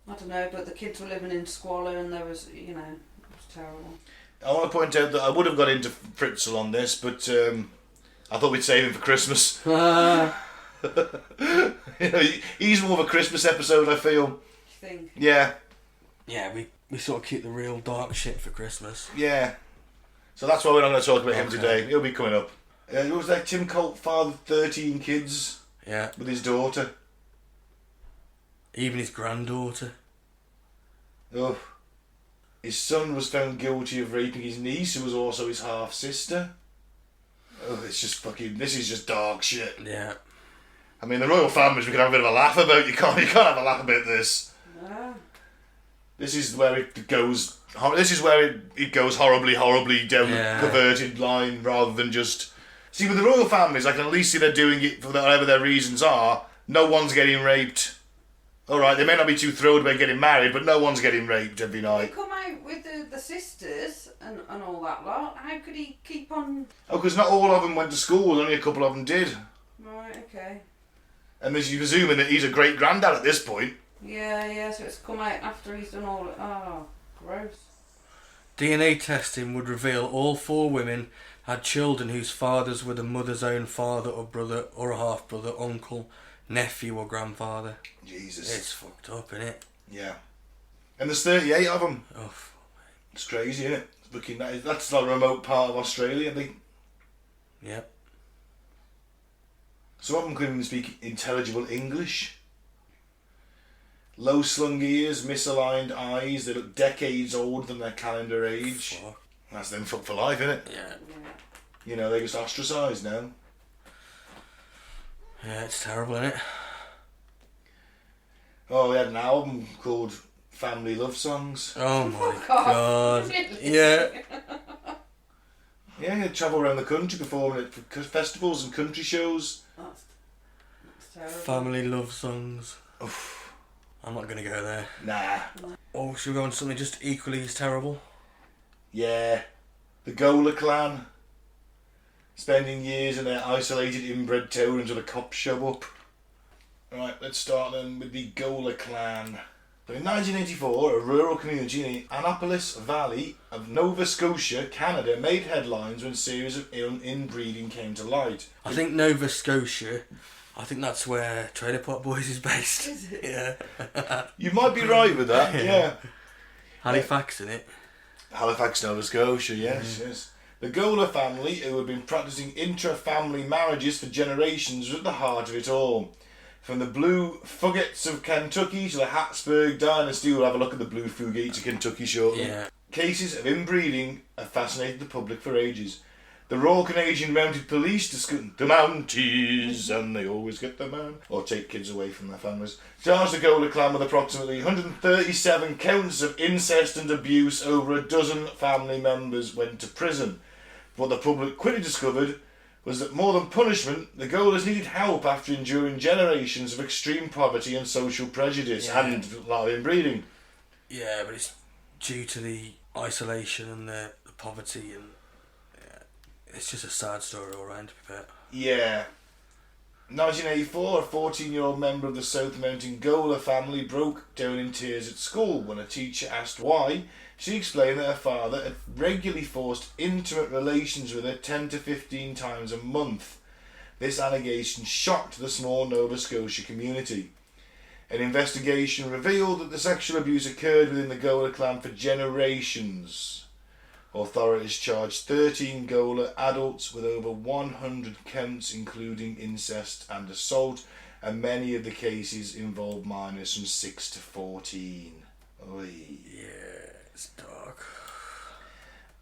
I don't know, but the kids were living in squalor and there was, it was terrible. I want to point out that I would have got into Fritzl on this, but I thought we'd save him for Christmas. He's more of a Christmas episode, I feel. You think? Yeah. Yeah, we sort of keep the real dark shit for Christmas. Yeah. So that's why we're not going to talk about him Okay. today. He'll be coming up. It was like Tim Colt fathered 13 kids Yeah. with his daughter. Even his granddaughter. Oh. His son was found guilty of raping his niece, who was also his half-sister. Oh, it's just fucking... This is just dark shit. Yeah. I mean, the royal families we can have a bit of a laugh about. You can't have a laugh about this. No. This is where it goes... This is where it goes horribly, horribly down the perverted line rather than just... See, with the royal families, I can at least see they're doing it for whatever their reasons are. No one's getting raped. Alright, they may not be too thrilled about getting married, but no one's getting raped every He night. come out with the sisters and all that lot. How could he keep on... Oh, because not all of them went to school, only a couple of them did. Right, okay. And you're presuming that he's a great-granddad at this point. Yeah, so it's come out after he's done all... Oh, gross. DNA testing would reveal all 4 women had children whose fathers were the mother's own father or brother or a half-brother, uncle, nephew or grandfather. Jesus. It's fucked up, innit? Yeah. And there's 38 of them. Oh, fuck, It's crazy, isn't it? That's not a remote part of Australia, I think. Yep. Some of them couldn't even speak intelligible English. Low slung ears, misaligned eyes, they look decades older than their calendar age. Fuck. That's them fucked for life, innit? Yeah. You know, they just ostracised now. Yeah, it's terrible, isn't it? Oh, they had an album called Family Love Songs. Oh my Oh, god. really? Yeah. Yeah, they travel around the country performing at festivals and country shows. That's terrible. Family love songs. Oof. I'm not going to go there. Nah. Oh, should we go on to something just equally as terrible? Yeah. The Gola clan. Spending years in their isolated inbred town until the cops show up. Right, let's start then with the Gola clan. So in 1984, a rural community in the Annapolis Valley of Nova Scotia, Canada, made headlines when a series of inbreeding came to light. I think Nova Scotia, I think that's where Trailer Park Boys is based. Is it? Yeah. You might be right with that, yeah. Halifax, in it. Halifax, Nova Scotia, yes, yes. The Gola family, who had been practising intra-family marriages for generations, was at the heart of it all. From the Blue Fugates of Kentucky to the Habsburg dynasty, we'll have a look at the Blue Fugates of Kentucky shortly. Yeah. Cases of inbreeding have fascinated the public for ages. The Royal Canadian Mounted Police discuss the Mounties, and they always get the man, or take kids away from their families, charged the Gola clan with approximately 137 counts of incest and abuse. Over a dozen family members went to prison. What the public quickly discovered was that more than punishment, the Golas needed help after enduring generations of extreme poverty and social prejudice and a lot of inbreeding. Yeah, but it's due to the isolation and the poverty, and it's just a sad story all round, to be fair. Yeah. 1984, a 14-year-old member of the South Mountain Gola family broke down in tears at school when a teacher asked why. She explained that her father had regularly forced intimate relations with her 10 to 15 times a month. This allegation shocked the small Nova Scotia community. An investigation revealed that the sexual abuse occurred within the Gola clan for generations. Authorities charged 13 Gola adults with over 100 counts, including incest and assault, and many of the cases involved minors from 6 to 14. Oy. Yeah, it's dark.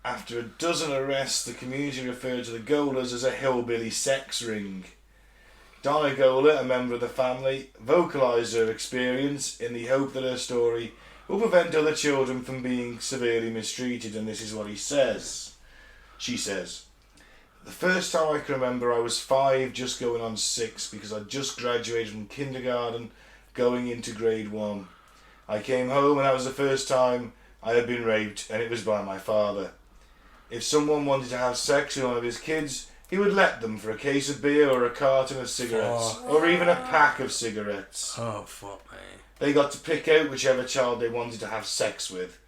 After a dozen arrests, the community referred to the Golas as a hillbilly sex ring. Donna Gola, a member of the family, vocalised her experience in the hope that her story will prevent other children from being severely mistreated, and this is what he says. She says, "The first time I can remember, I was 5, just going on 6, because I'd just graduated from kindergarten, going into grade 1. I came home and that was the first time I had been raped, and it was by my father. If someone wanted to have sex with one of his kids, he would let them for a case of beer or a carton of cigarettes, or even a pack of cigarettes. Oh, fuck me. They got to pick out whichever child they wanted to have sex with.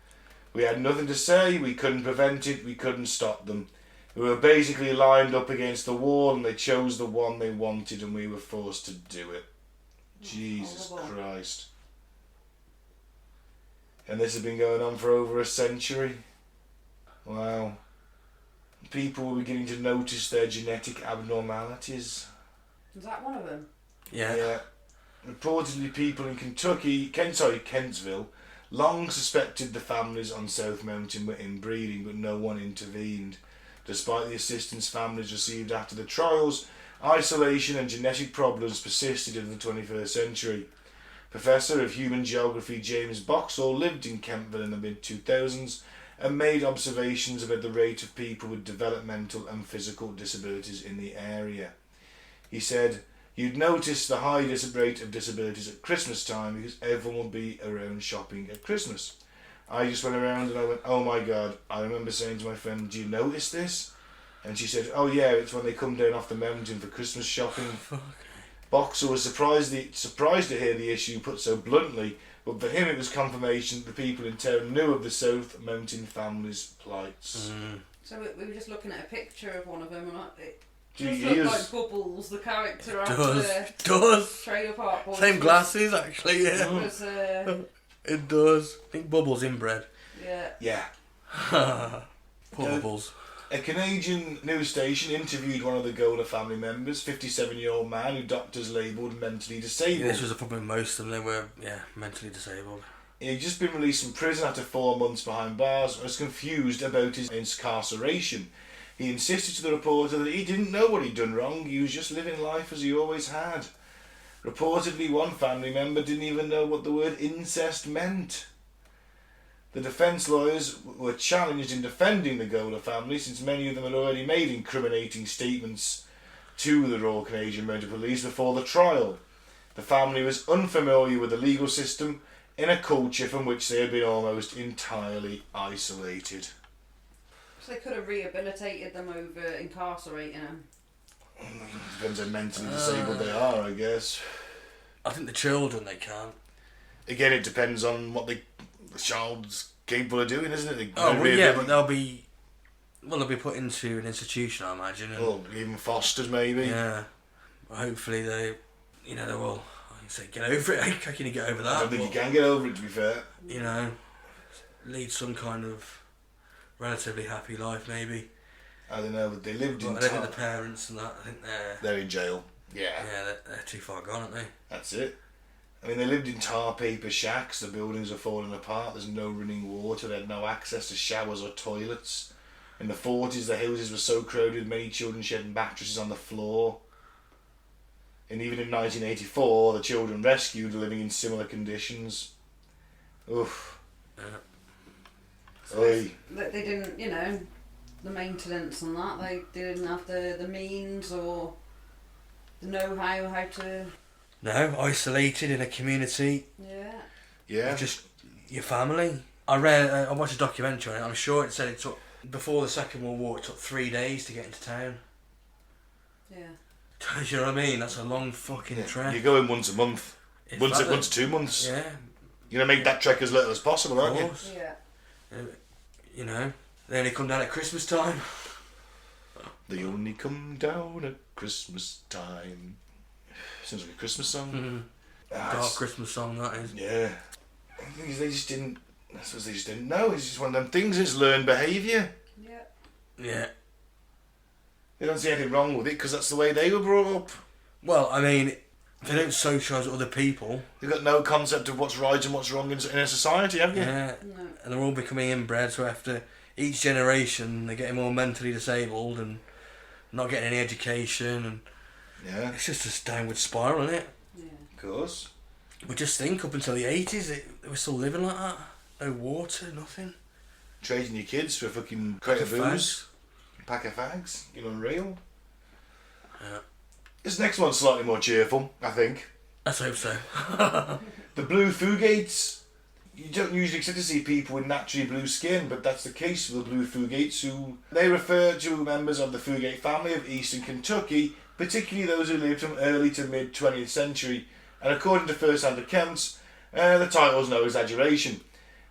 We had nothing to say, we couldn't prevent it, we couldn't stop them. We were basically lined up against the wall and they chose the one they wanted and we were forced to do it." Jesus Christ. And this has been going on for over a century. Wow. People were beginning to notice their genetic abnormalities. Is that one of them? Yeah. Reportedly, people in Kentsville, long suspected the families on South Mountain were inbreeding, but no one intervened. Despite the assistance families received after the trials, isolation and genetic problems persisted in the 21st century. Professor of Human Geography James Boxall lived in Kentville in the mid-2000s and made observations about the rate of people with developmental and physical disabilities in the area. He said, "You'd notice the high rate of disabilities at Christmas time because everyone would be around shopping at Christmas. I just went around and I went, oh my God." I remember saying to my friend, "Do you notice this?" And she said, "Oh yeah, it's when they come down off the mountain for Christmas shopping." Boxer was surprised to hear the issue put so bluntly, but for him it was confirmation that the people in town knew of the South Mountain family's plights. So we were just looking at a picture of one of them and it Do does you look use- like Bubbles, the character It after the does. Trailer Park Boys. Same glasses, actually, yeah. Was, It does. I think Bubbles inbred. yeah. Yeah. Poor Bubbles. A Canadian news station interviewed one of the Gola family members, 57-year-old man who doctors labelled mentally disabled. Yeah, this was a problem with most of them. They were, mentally disabled. He'd just been released from prison after 4 months behind bars and was confused about his incarceration. He insisted to the reporter that he didn't know what he'd done wrong, he was just living life as he always had. Reportedly, one family member didn't even know what the word incest meant. The defence lawyers were challenged in defending the Gola family since many of them had already made incriminating statements to the Royal Canadian Mounted Police before the trial. The family was unfamiliar with the legal system in a culture from which they had been almost entirely isolated. So they could have rehabilitated them over incarcerating them. Depends how mentally disabled they are, I guess. I think the children, they can't. Again, it depends on what the child's capable of doing, isn't it? But they'll be put into an institution, I imagine. And, even fostered, maybe. Yeah. Hopefully they will. I say get over it. How can you get over that? I don't think you can get over it, to be fair. Lead some kind of relatively happy life, maybe. I don't know, but they lived in. I don't think the parents and that. I think they're in jail. Yeah. Yeah, they're too far gone, aren't they? That's it. I mean, they lived in tar paper shacks. The buildings are falling apart. There's no running water. They had no access to showers or toilets. In the 40s, the houses were so crowded, many children shedding mattresses on the floor. And even in 1984, the children rescued are living in similar conditions. Oof. Yeah. So they didn't, the maintenance and that, they didn't have the means or the know-how how to... No, isolated in a community. Yeah. Just your family. I watched a documentary on it. I'm sure it said it took, before the Second World War, it took 3 days to get into town. Yeah. Do you know what I mean? That's a long fucking trek. You go in once a month. Once to 2 months. Yeah. You're going to make that trek as little as possible, aren't you? Yeah. They only come down at Christmas time. They only come down at Christmas time. Sounds like a Christmas song. Dark Christmas song, that is. Yeah. I think they just didn't... I suppose they just didn't know. It's just one of them things. It's learned behaviour. Yeah. They don't see anything wrong with it because that's the way they were brought up. Well, I mean, they don't socialise with other people. They've got no concept of what's right and what's wrong in a society, have you? Yeah. No. And they're all becoming inbred, so after each generation, they're getting more mentally disabled and not getting any education, and it's just a downward spiral, isn't it? Yeah. Of course. We just think up until the 80s, they were still living like that. No water, nothing. Trading your kids for a fucking crate of booze. Pack of fags. You're unreal. Yeah. This next one's slightly more cheerful, I think. Let's hope so. The Blue Fugates. You don't usually expect to see people with naturally blue skin, but that's the case for the Blue Fugates, who they refer to members of the Fugate family of eastern Kentucky, particularly those who lived from early to mid 20th century, and according to first-hand accounts, the title's no exaggeration.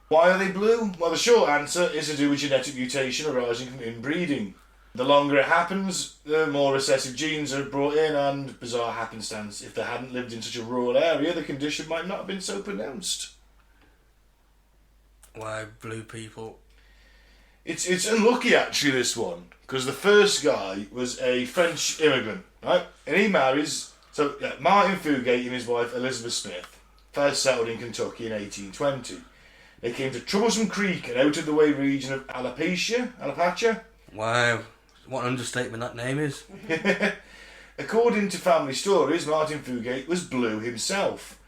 Why are they blue? Well, the short answer is to do with genetic mutation arising from inbreeding. The longer it happens, the more recessive genes are brought in, and bizarre happenstance, if they hadn't lived in such a rural area, the condition might not have been so pronounced. Why blue people? It's unlucky, actually, this one, because the first guy was a French immigrant, right? And he marries... Martin Fugate and his wife Elizabeth Smith first settled in Kentucky in 1820. They came to Troublesome Creek, an out-of-the-way region of Appalachia. Wow, what an understatement that name is. According to family stories, Martin Fugate was blue himself.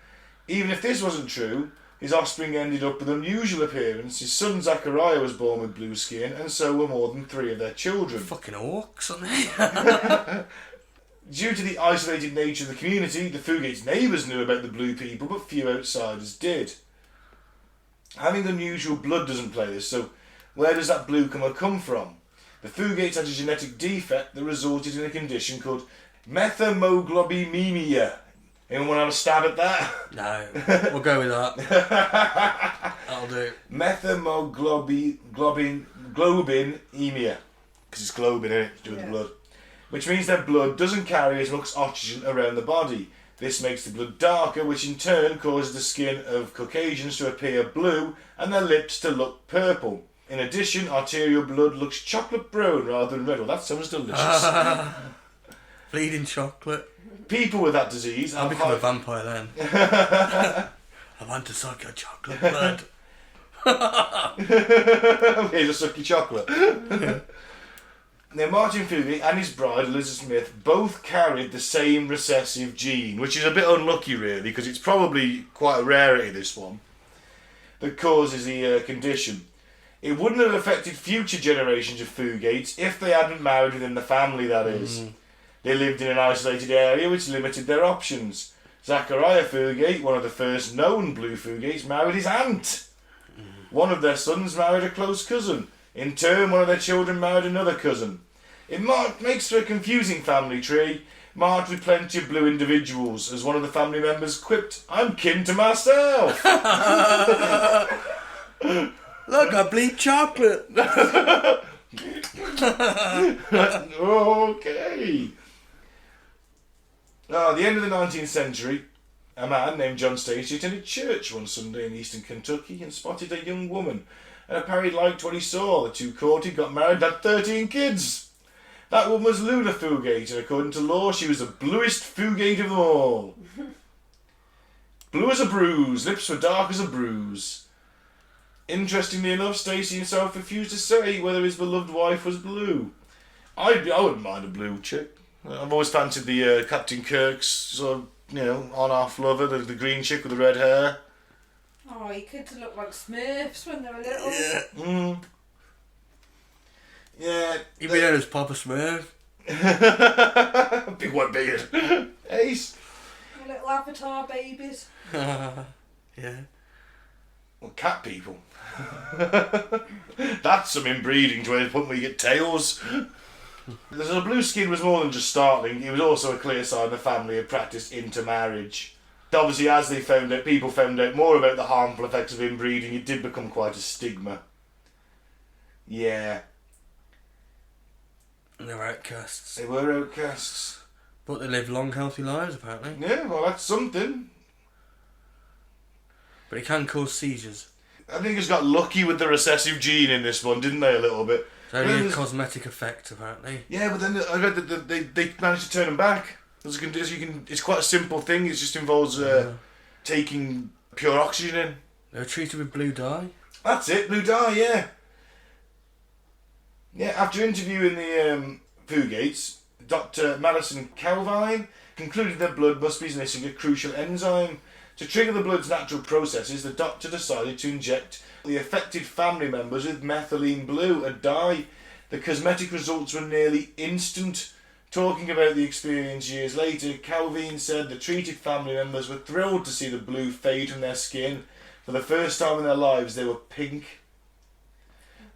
Even if this wasn't true, his offspring ended up with unusual appearance. His son Zachariah was born with blue skin, and so were more than 3 of their children. Fucking orcs, aren't they? Due to the isolated nature of the community, the Fugates' neighbours knew about the blue people, but few outsiders did. Having unusual blood doesn't play this, so where does that blue colour come from? The Fugates had a genetic defect that resulted in a condition called methemoglobinemia. Anyone want to have a stab at that? No, we'll go with that. That'll do. Methemoglobinemia. Because it's globin, isn't it? To do with the blood. Which means their blood doesn't carry as much oxygen around the body. This makes the blood darker, which in turn causes the skin of Caucasians to appear blue and their lips to look purple. In addition, arterial blood looks chocolate brown rather than red. Well, that sounds delicious. Bleeding chocolate. People with that disease... I'll become a vampire then. A want to suck your chocolate blood. Here's a sucky chocolate. Now, Martin Fugate and his bride, Elizabeth Smith, both carried the same recessive gene, which is a bit unlucky, really, because it's probably quite a rarity, this one, that causes the condition. It wouldn't have affected future generations of Fugates if they hadn't married within the family, that is. They lived in an isolated area, which limited their options. Zachariah Fugate, one of the first known Blue Fugates, married his aunt. One of their sons married a close cousin. In turn, one of their children married another cousin. It makes for a confusing family tree, marked with plenty of blue individuals. As one of the family members quipped, "I'm kin to myself." Look, I bleed chocolate. Okay. At the end of the 19th century, a man named John Stacey attended church one Sunday in eastern Kentucky and spotted a young woman, and apparently liked what he saw. The two courted, got married, and had 13 kids. That woman was Luna Fugate, and according to law, she was the bluest Fugate of them all. Blue as a bruise, lips were dark as a bruise. Interestingly enough, Stacey himself refused to say whether his beloved wife was blue. I wouldn't mind a blue chick. I've always fancied the Captain Kirk's sort of, on-off lover, the green chick with the red hair. Oh, your kids look like Smurfs when they were little. Yeah. Yeah. You'd be known as Papa Smurf. Big white beard. Ace. The little avatar babies. Yeah. Well, cat people. That's some inbreeding to a point where you get tails. The blue skin was more than just startling. It was also a clear sign the family had practiced intermarriage. Obviously, as people found out more about the harmful effects of inbreeding, it did become quite a stigma. Yeah. And they were outcasts. They were outcasts. But they lived long, healthy lives, apparently. Yeah, well, that's something. But it can cause seizures. I think it's got lucky with the recessive gene in this one, didn't they, a little bit? It's only a cosmetic effect, apparently. Yeah, but then I read that they managed to turn them back. It's quite a simple thing. It just involves taking pure oxygen in. They were treated with blue dye. That's it, blue dye, yeah. Yeah, after interviewing the Fugates, Dr. Madison Calvine concluded their blood must be missing a crucial enzyme. To trigger the blood's natural processes, the doctor decided to inject the affected family members with methylene blue, a dye. The cosmetic results were nearly instant. Talking about the experience years later, Calvine said the treated family members were thrilled to see the blue fade from their skin. For the first time in their lives, they were pink.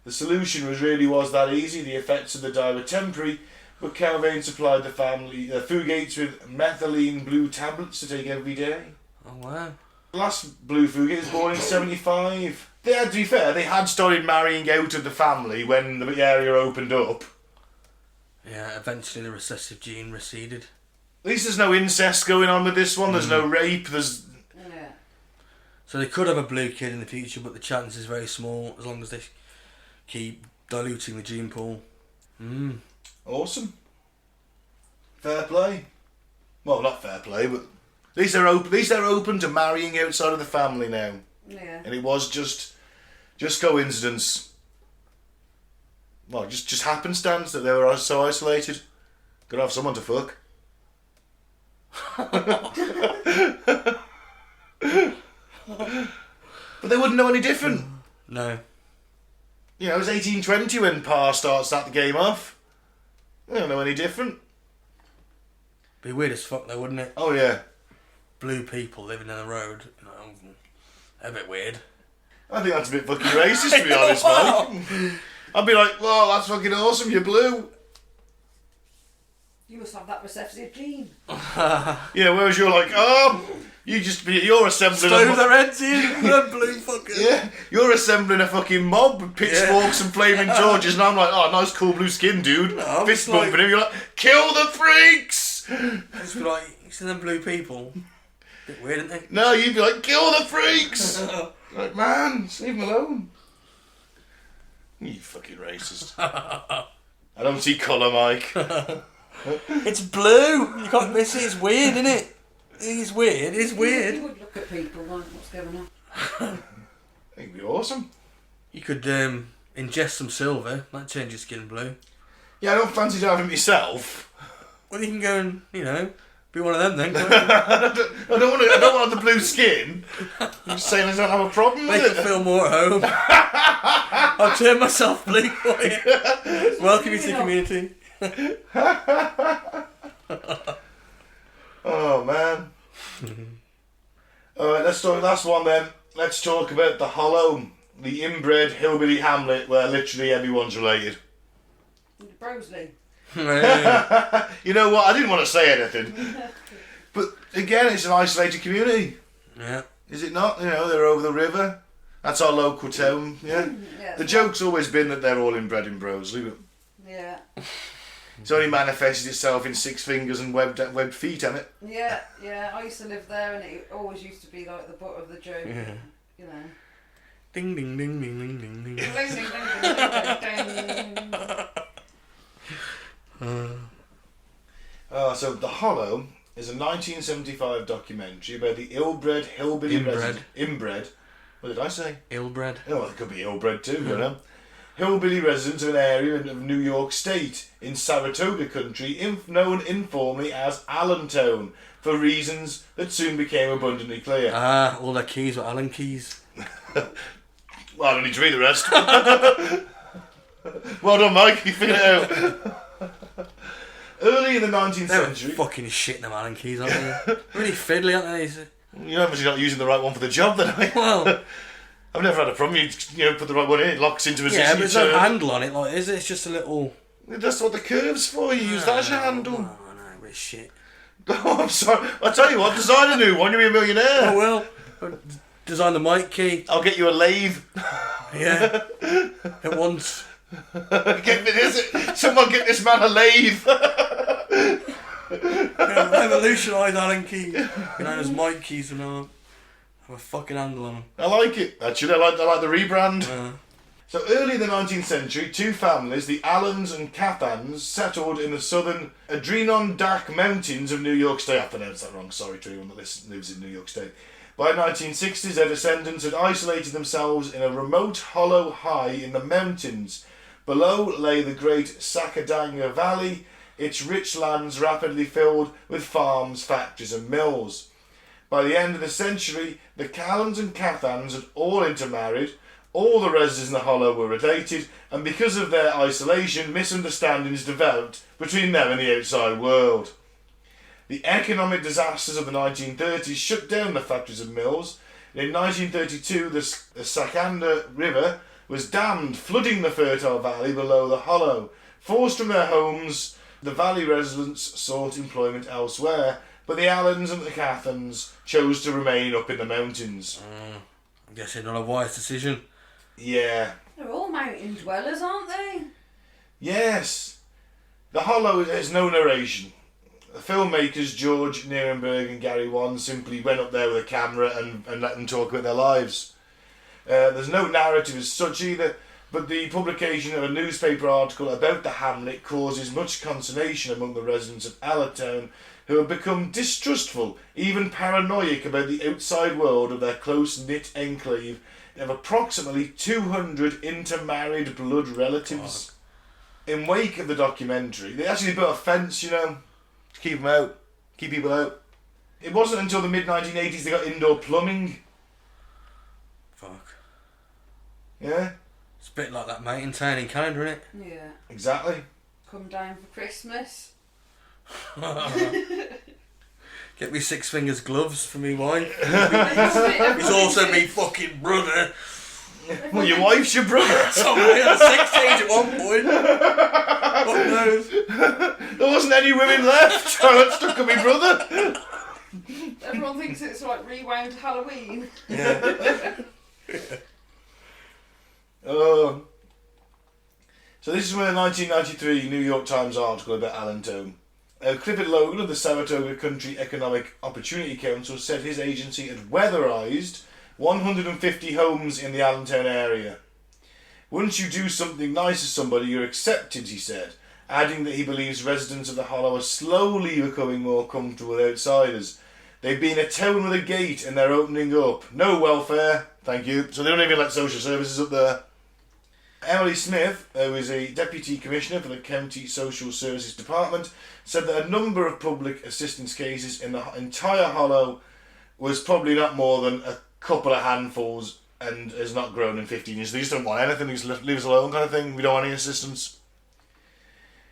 The solution was that easy. The effects of the dye were temporary, but Calvine supplied the Fugates with methylene blue tablets to take every day. Oh, wow. The last Blue Fugate was born in 1975. To be fair, they had started marrying out of the family when the area opened up. Yeah, eventually the recessive gene receded. At least there's no incest going on with this one. There's no rape. Yeah. So they could have a blue kid in the future, but the chance is very small as long as they keep diluting the gene pool. Awesome. Fair play. Well, not fair play, but at least they're open to marrying outside of the family now. Yeah. And it was just coincidence. Well, just happenstance that they were so isolated. Gotta have someone to fuck. But they wouldn't know any different. No. It was 1820 when Pa starts the game off. They don't know any different. Be weird as fuck though, wouldn't it? Oh yeah. Blue people living in the road. A bit weird. I think that's a bit fucking racist, to be honest, Mike. I'd be like, "Whoa, that's fucking awesome, you're blue." You must have that recessive gene. Whereas you're like, you're assembling Stove their heads in, the blue fuckers. Yeah, you're assembling a fucking mob with pitchforks and flaming torches, and I'm like, "Oh, nice cool blue skin, dude." No, fist bumping him, you're like, "Kill the freaks!" It's like, you see them blue people? Bit weird, isn't it? No, you'd be like, "Kill the freaks!" Like, man, just leave them alone. You fucking racist. I don't see colour, Mike. It's blue. You can't miss it. It's weird, isn't it? It's weird. It's weird. You would look look at people like, what's going on? I think it'd be awesome. You could ingest some silver. That'd change your skin blue. Yeah, I don't fancy driving myself. Well, you can go and, be one of them then. I don't want the blue skin. I'm just saying I don't have a problem with Make it. it feel more at home. I'll turn myself blue for you. Welcome you to the community. Oh, man. Alright, let's talk last one then. Let's talk about the Hollow, the inbred hillbilly hamlet where literally everyone's related. Brosley. You know what? I didn't want to say anything. But again, it's an isolated community. Yeah. Is it not? They're over the river. That's our local town, yeah? Yeah, The joke's always been that they're all inbred in Brosley, but Yeah. it's only manifested itself in 6 fingers and webbed feet, hasn't it? Yeah, I used to live there and it always used to be like the butt of the joke. Yeah. You know. Ding, ding, ding, ding, ding, ding, ding. Ding, ding, ding, ding, ding, ding, ding. So The Hollow is a 1975 documentary about the ill-bred hillbilly Inbred. What did I say? Ill-bred. Oh, it could be ill-bred too, Hillbilly residents of an area of New York State in Saratoga country, known informally as Allentown, for reasons that soon became abundantly clear. All their keys were Allen keys. Well, I don't need to read the rest. Well done, Mike. You figured it out. Early in the 19th They're century... fucking shitting them Allen keys, aren't they? Really fiddly, aren't they? You're obviously not using the right one for the job, then, are you? Well... I've never had a problem. You put the right one in, it locks into a Yeah, but there's no turn. handle on it, like, is it? It's just a little... That's what the curve's for. You use that as your handle. Oh, no, but it's shit. Oh, I'm sorry. I'll tell you what, design a new one, you'll be a millionaire. Oh, well. Design the mic key. I'll get you a lathe. Yeah. At once. Someone get this man a lathe. Revolutionise Allen keys. Known as mic keys and all. Have a fucking handle on them. I like it. Actually, I like the rebrand. So early in the 19th century, 2 families, the Allens and Cathans, settled in the southern Adirondack Mountains of New York State. I pronounced that wrong. Sorry to anyone that lives in New York State. By the 1960s, their descendants had isolated themselves in a remote hollow high in the mountains. Below lay the great Sakadanga Valley, its rich lands rapidly filled with farms, factories and mills. By the end of the century, the Callans and Cathans had all intermarried, all the residents in the hollow were related, and because of their isolation, misunderstandings developed between them and the outside world. The economic disasters of the 1930s shut down the factories and mills, and in 1932 the Sakanda River was dammed, flooding the fertile valley below the hollow. Forced from their homes, the valley residents sought employment elsewhere, but the Allens and the Cathans chose to remain up in the mountains. I'm guessing not a wise decision. Yeah. They're all mountain dwellers, aren't they? Yes. The Hollow has no narration. The filmmakers George Nierenberg and Gary Wan simply went up there with a camera and let them talk about their lives. There's no narrative as such either, but the publication of a newspaper article about the hamlet causes much consternation among the residents of Allentown, who have become distrustful, even paranoid about the outside world of their close-knit enclave of approximately 200 intermarried blood relatives. God. In wake of the documentary, they actually built a fence, to keep them out, keep people out. It wasn't until the mid-1980s they got indoor plumbing. Fuck. Yeah? It's a bit like that mountain town in Canada, isn't it? Yeah. Exactly. Come down for Christmas. Get me 6 fingers gloves for me wife. He's also me fucking brother. Well, your wife's your brother. Sorry, I was 16 at one point. Fuck knows. There wasn't any women left, so I got stuck with my brother. Everyone thinks it's like rewound Halloween. Yeah. So this is from a 1993 New York Times article about Allentown. Clifford Logan of the Saratoga Country Economic Opportunity Council said his agency had weatherized 150 homes in the Allentown area. Once you do something nice to somebody, you're accepted, he said, adding that he believes residents of the Hollow are slowly becoming more comfortable with outsiders. They've been a town with a gate and they're opening up. No welfare, thank you. So they don't even let social services up there. Emily Smith, who is a Deputy Commissioner for the County Social Services Department, said that a number of public assistance cases in the entire Hollow was probably not more than a couple of handfuls and has not grown in 15 years. They just don't want anything, they just leave us alone kind of thing. We don't want any assistance.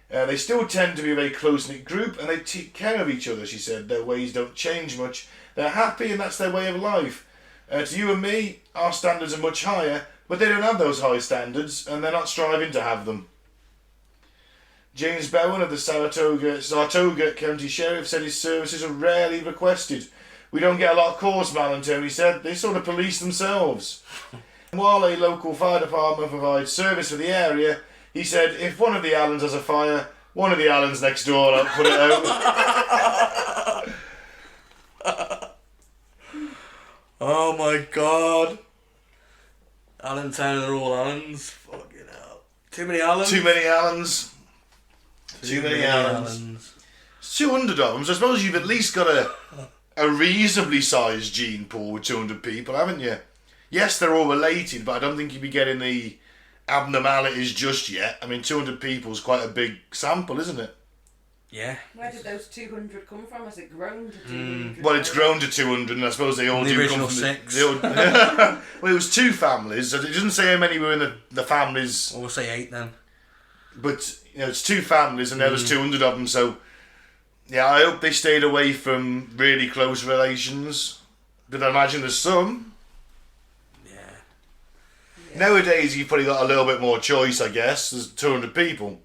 They still tend to be a very close-knit group and they take care of each other, she said. Their ways don't change much. They're happy and that's their way of life. To you and me, our standards are much higher, but they don't have those high standards and they're not striving to have them. James Bowen of the Saratoga County Sheriff said his services are rarely requested. We don't get a lot of calls, Malantoni said. They sort of police themselves. While a local fire department provides service for the area, he said, if one of the Allens has a fire, one of the Allens next door will put it out. Oh my god. Allentown are all Allens. Fucking hell. Too many Allens? Too many Allens. Too many Allens. It's 200 of them, so I suppose you've at least got a reasonably sized gene pool with 200 people, haven't you? Yes, they're all related, but I don't think you'd be getting the abnormalities just yet. I mean, 200 people is quite a big sample, isn't it? Yeah. Where did those 200 come from? Has it grown to 200? Well, it's grown to 200, and I suppose they all the do original come from six. well, it was 2 families. So it doesn't say how many were in the families. Well, we'll say 8 then. But, you know, it's 2 families, and there was 200 of them, so... Yeah, I hope they stayed away from really close relations. But I imagine there's some. Yeah. Nowadays, you've probably got a little bit more choice, I guess. There's 200 people.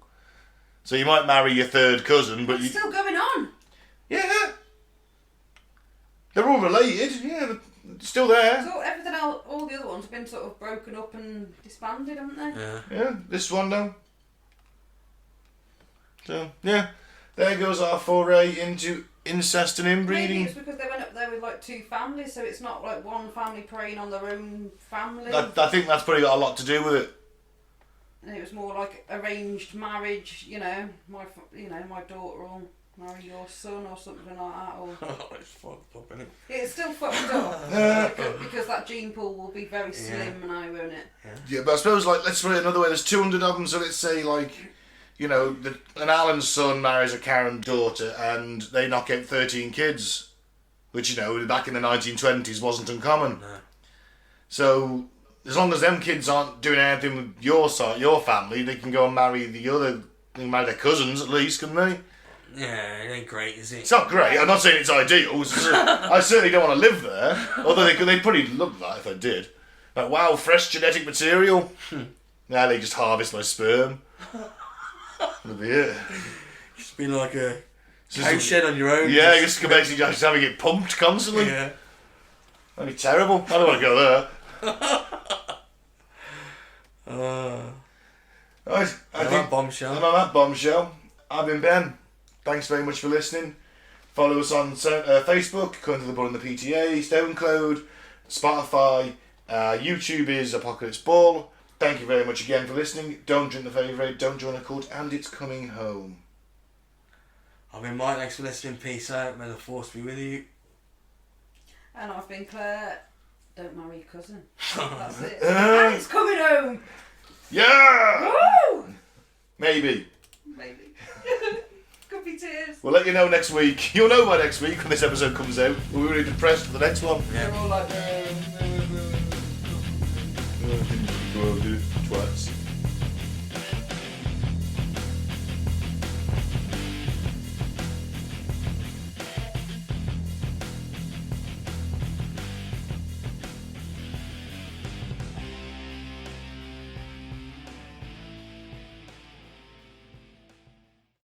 So you might marry your third cousin, but It's still going on. Yeah. They're all related, yeah, they're still there. So everything else, all the other ones have been sort of broken up and disbanded, haven't they? Yeah. Yeah, this one now. So, yeah. There goes our foray into incest and Maybe inbreeding. it's because they went up there with like 2 families, so it's not like one family preying on their own family. I think that's probably got a lot to do with it. And it was more like arranged marriage, you know, my daughter will marry your son or something like that. Or It's fucked up, isn't it? it's still fucked up because that gene pool will be very slim now, won't it? Yeah, but I suppose, like, let's put it another way. There's 200 of them, so let's say, like, you know, an Allen's son marries a Karen daughter and they knock out 13 kids, which, you know, back in the 1920s wasn't uncommon. No. So, as long as them kids aren't doing anything with your family, they can go and marry marry their cousins at least, couldn't they? Yeah, it ain't great, is it? It's not great. I'm not saying it's ideal. I certainly don't want to live there. Although they'd probably love that if I did. Like, wow, fresh genetic material. Now they just harvest my sperm. That'll be it. Just be like a cow shed on your own. Yeah, just basically just having it pumped constantly. Yeah. That'd be terrible. I don't want to go there. Right, On that bombshell. And on that bombshell, I've been Ben. Thanks very much for listening. Follow us on Facebook, Going to the Bull and the PTA, StoneCloud, Spotify, YouTube is Apocalypse Ball. Thank you very much again for listening. Don't drink the favourite, don't join a cult, and it's coming home. I've been Mike, thanks for listening. Peace out. May the force be with you. And I've been Claire. Don't marry your cousin. That's it. And it's coming home. Yeah! Woo! Maybe. Could be tears. We'll let you know next week. You'll know by next week when this episode comes out. We'll be really depressed for the next one. They're all like,